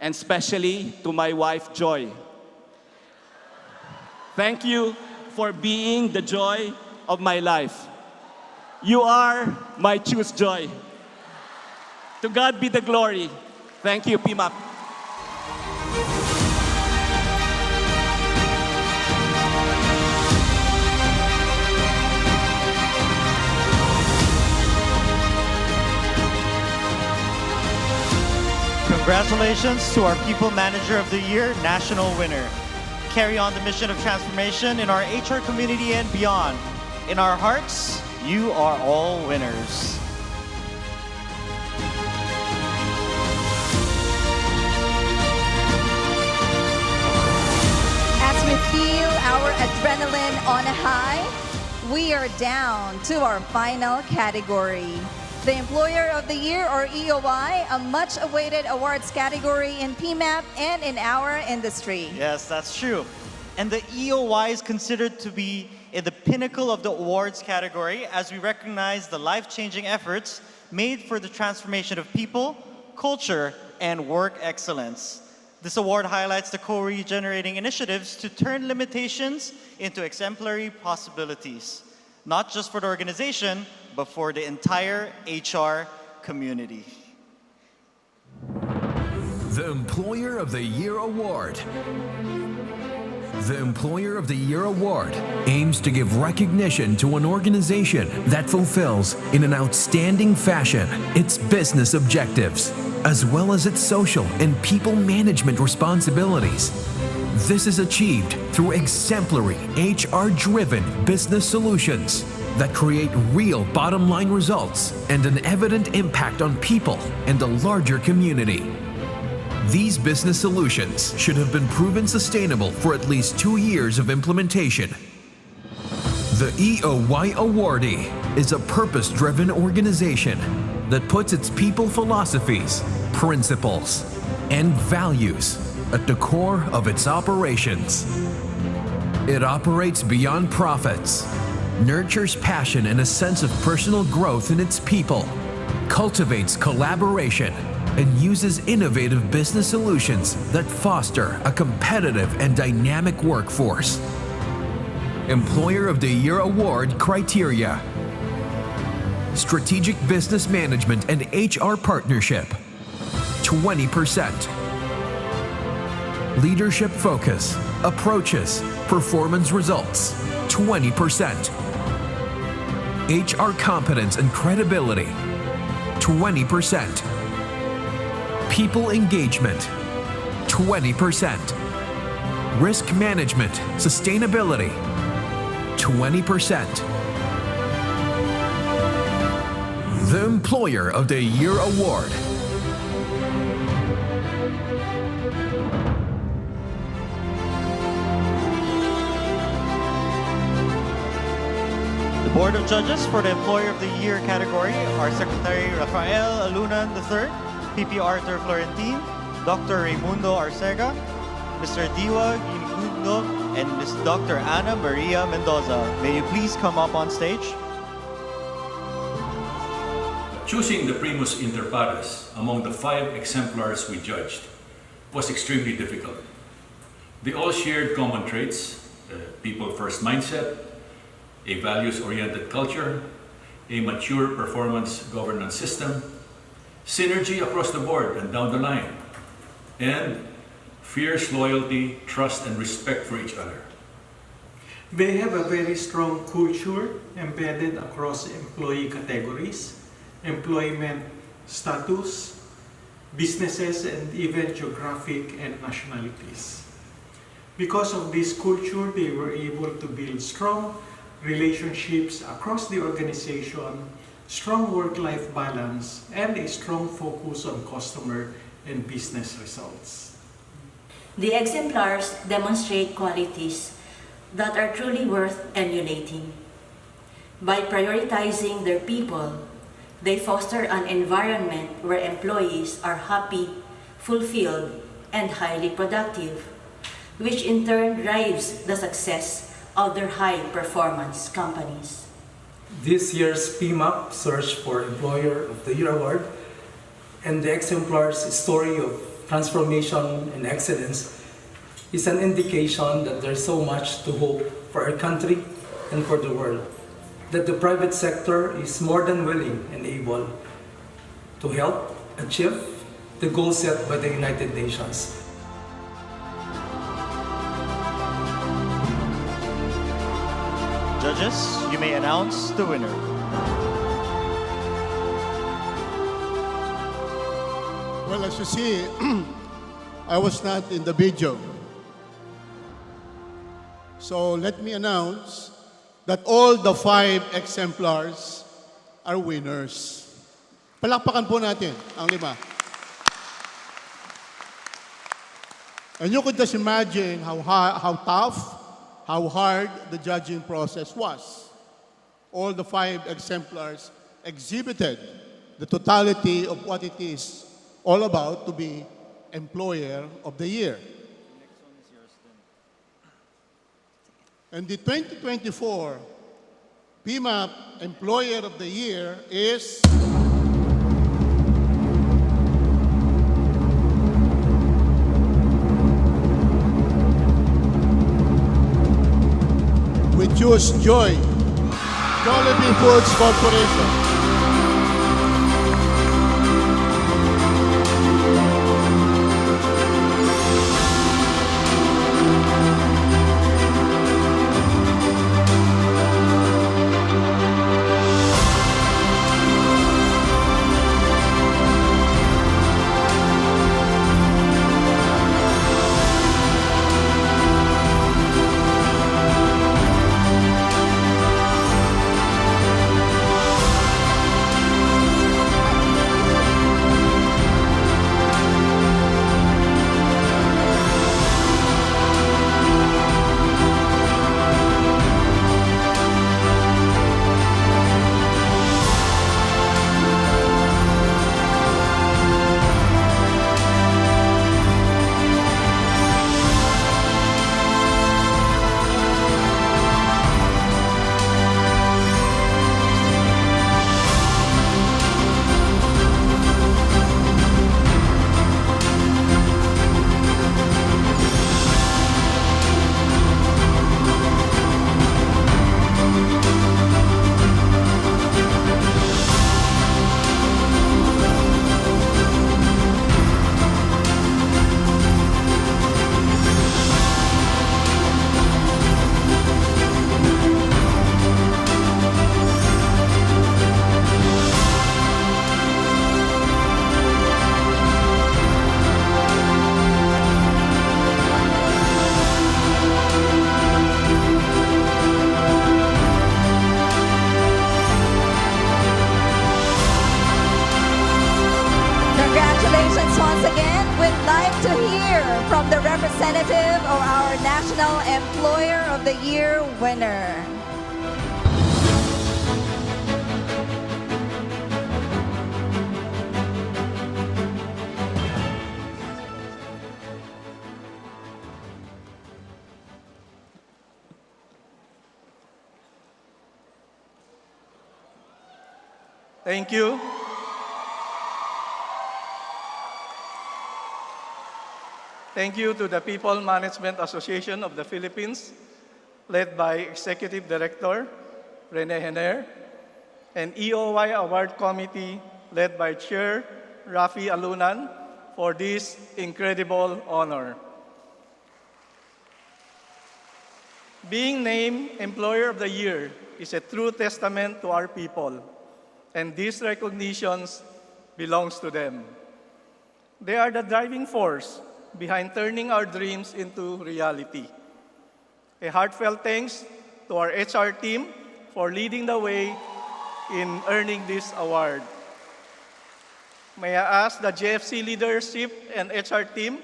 and especially to my wife, Joy. Thank you for being the joy of my life. You are my choose joy. To God be the glory. Thank you, PMAP. Congratulations to our People Manager of the Year, national winner. Carry on the mission of transformation in our HR community and beyond. In our hearts, you are all winners. As we feel our adrenaline on a high, we are down to our final category. The Employer of the Year, or EOI, a much-awaited awards category in PMAP and in our industry. Yes, that's true. And the EOI is considered to be in the pinnacle of the awards category as we recognize the life-changing efforts made for the transformation of people, culture, and work excellence. This award highlights the co-regenerating initiatives to turn limitations into exemplary possibilities, not just for the organization, but for the entire HR community. The Employer of the Year Award. The Employer of the Year Award aims to give recognition to an organization that fulfills, in an outstanding fashion, its business objectives, as well as its social and people management responsibilities. This is achieved through exemplary HR-driven business solutions that create real bottom-line results and an evident impact on people and the larger community. These business solutions should have been proven sustainable for at least 2 years of implementation. The EOY Awardee is a purpose-driven organization that puts its people philosophies, principles, and values at the core of its operations. It operates beyond profits, nurtures passion and a sense of personal growth in its people, cultivates collaboration, and uses innovative business solutions that foster a competitive and dynamic workforce. Employer of the Year Award criteria: Strategic Business Management and HR Partnership, 20%. Leadership Focus, Approaches, Performance Results, 20%. HR Competence and Credibility, 20%. People Engagement, 20%. Risk Management, Sustainability, 20%. The Employer of the Year Award. The Board of Judges for the Employer of the Year category are Secretary Rafael Alunan III, PP Arthur Florentin, Dr. Raimundo Arcega, Mr. Diwa Ginigundo, and Ms. Dr. Ana Maria Mendoza. May you please come up on stage? Choosing the primus inter pares among the 5 exemplars we judged was extremely difficult. They all shared common traits: a people-first mindset, a values-oriented culture, a mature performance governance system, synergy across the board and down the line, and fierce loyalty, trust, and respect for each other. They have a very strong culture embedded across employee categories, employment status, businesses, and even geographic and nationalities. Because of this culture, they were able to build strong relationships across the organization, strong work-life balance, and a strong focus on customer and business results. The exemplars demonstrate qualities that are truly worth emulating. By prioritizing their people, they foster an environment where employees are happy, fulfilled, and highly productive, which in turn drives the success of their high-performance companies. This year's PMAP Search for Employer of the Year Award and the exemplar's story of transformation and excellence is an indication that there's so much to hope for our country and for the world, that the private sector is more than willing and able to help achieve the goals set by the United Nations. Judges, you may announce the winner. Well, as you see, I was not in the video. So let me announce that all the 5 exemplars are winners. Palakpakan po natin ang 5. And you could just imagine how tough, how hard the judging process was. All the 5 exemplars exhibited the totality of what it is all about to be Employer of the Year. And the 2024 PMAP Employer of the Year is choose Joy, Jollibee Foods Corporation. from the representative of our National Employer of the Year winner. Thank you. Thank you to the People Management Association of the Philippines, led by Executive Director Rene Henner, and EOY Award Committee, led by Chair Rafi Alunan, for this incredible honor. Being named Employer of the Year is a true testament to our people, and these recognitions belongs to them. They are the driving force behind turning our dreams into reality. A heartfelt thanks to our HR team for leading the way in earning this award. May I ask the JFC leadership and HR team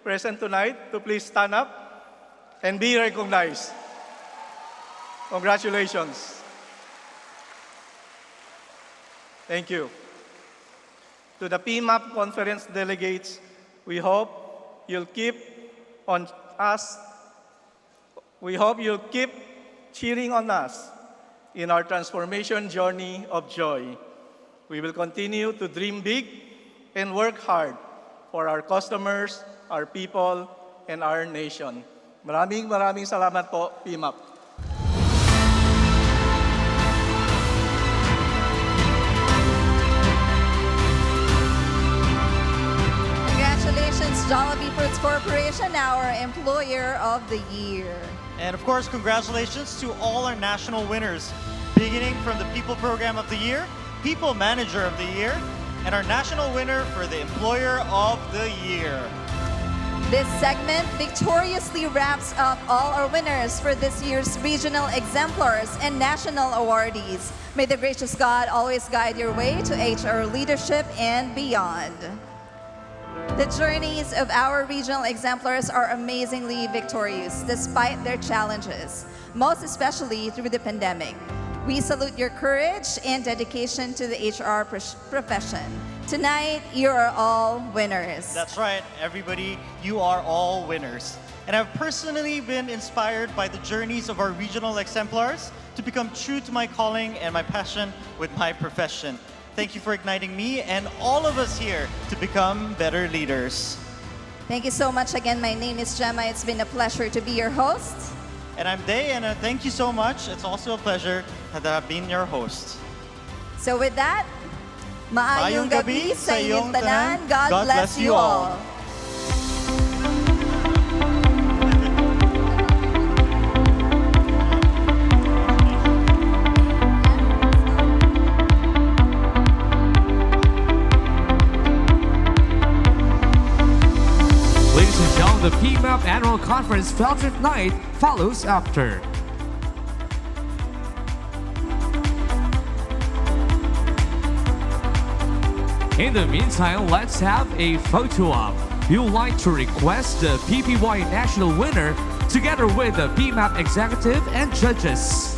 present tonight to please stand up and be recognized. Congratulations. Thank you. To the PMAP conference delegates, we hope you'll keep cheering on us in our transformation journey of joy. We will continue to dream big and work hard for our customers, our people, and our nation. Maraming salamat po, PMAP. Congratulations, Jollibee Foods Corporation, our Employer of the Year. And of course, congratulations to all our national winners, beginning from the People Program of the Year, People Manager of the Year, and our national winner for the Employer of the Year. This segment victoriously wraps up all our winners for this year's regional exemplars and national awardees. May the gracious God always guide your way to HR leadership and beyond. The journeys of our regional exemplars are amazingly victorious despite their challenges, most especially through the pandemic. We salute your courage and dedication to the HR profession. Tonight, you are all winners. That's right, everybody, you are all winners. And I've personally been inspired by the journeys of our regional exemplars to become true to my calling and my passion with my profession. Thank you for igniting me and all of us here to become better leaders. Thank you so much again. My name is Gemma. It's been a pleasure to be your host. And I'm Day, and thank you so much. It's also a pleasure to have been your host. So with that, Maayong gabi sa iyong tanan. God bless you all. Ladies and gentlemen, the PMAP Annual Conference Fellowship Night follows after. In the meantime, let's have a photo op. You'd like to request the PPY National winner together with the PMAP executive and judges.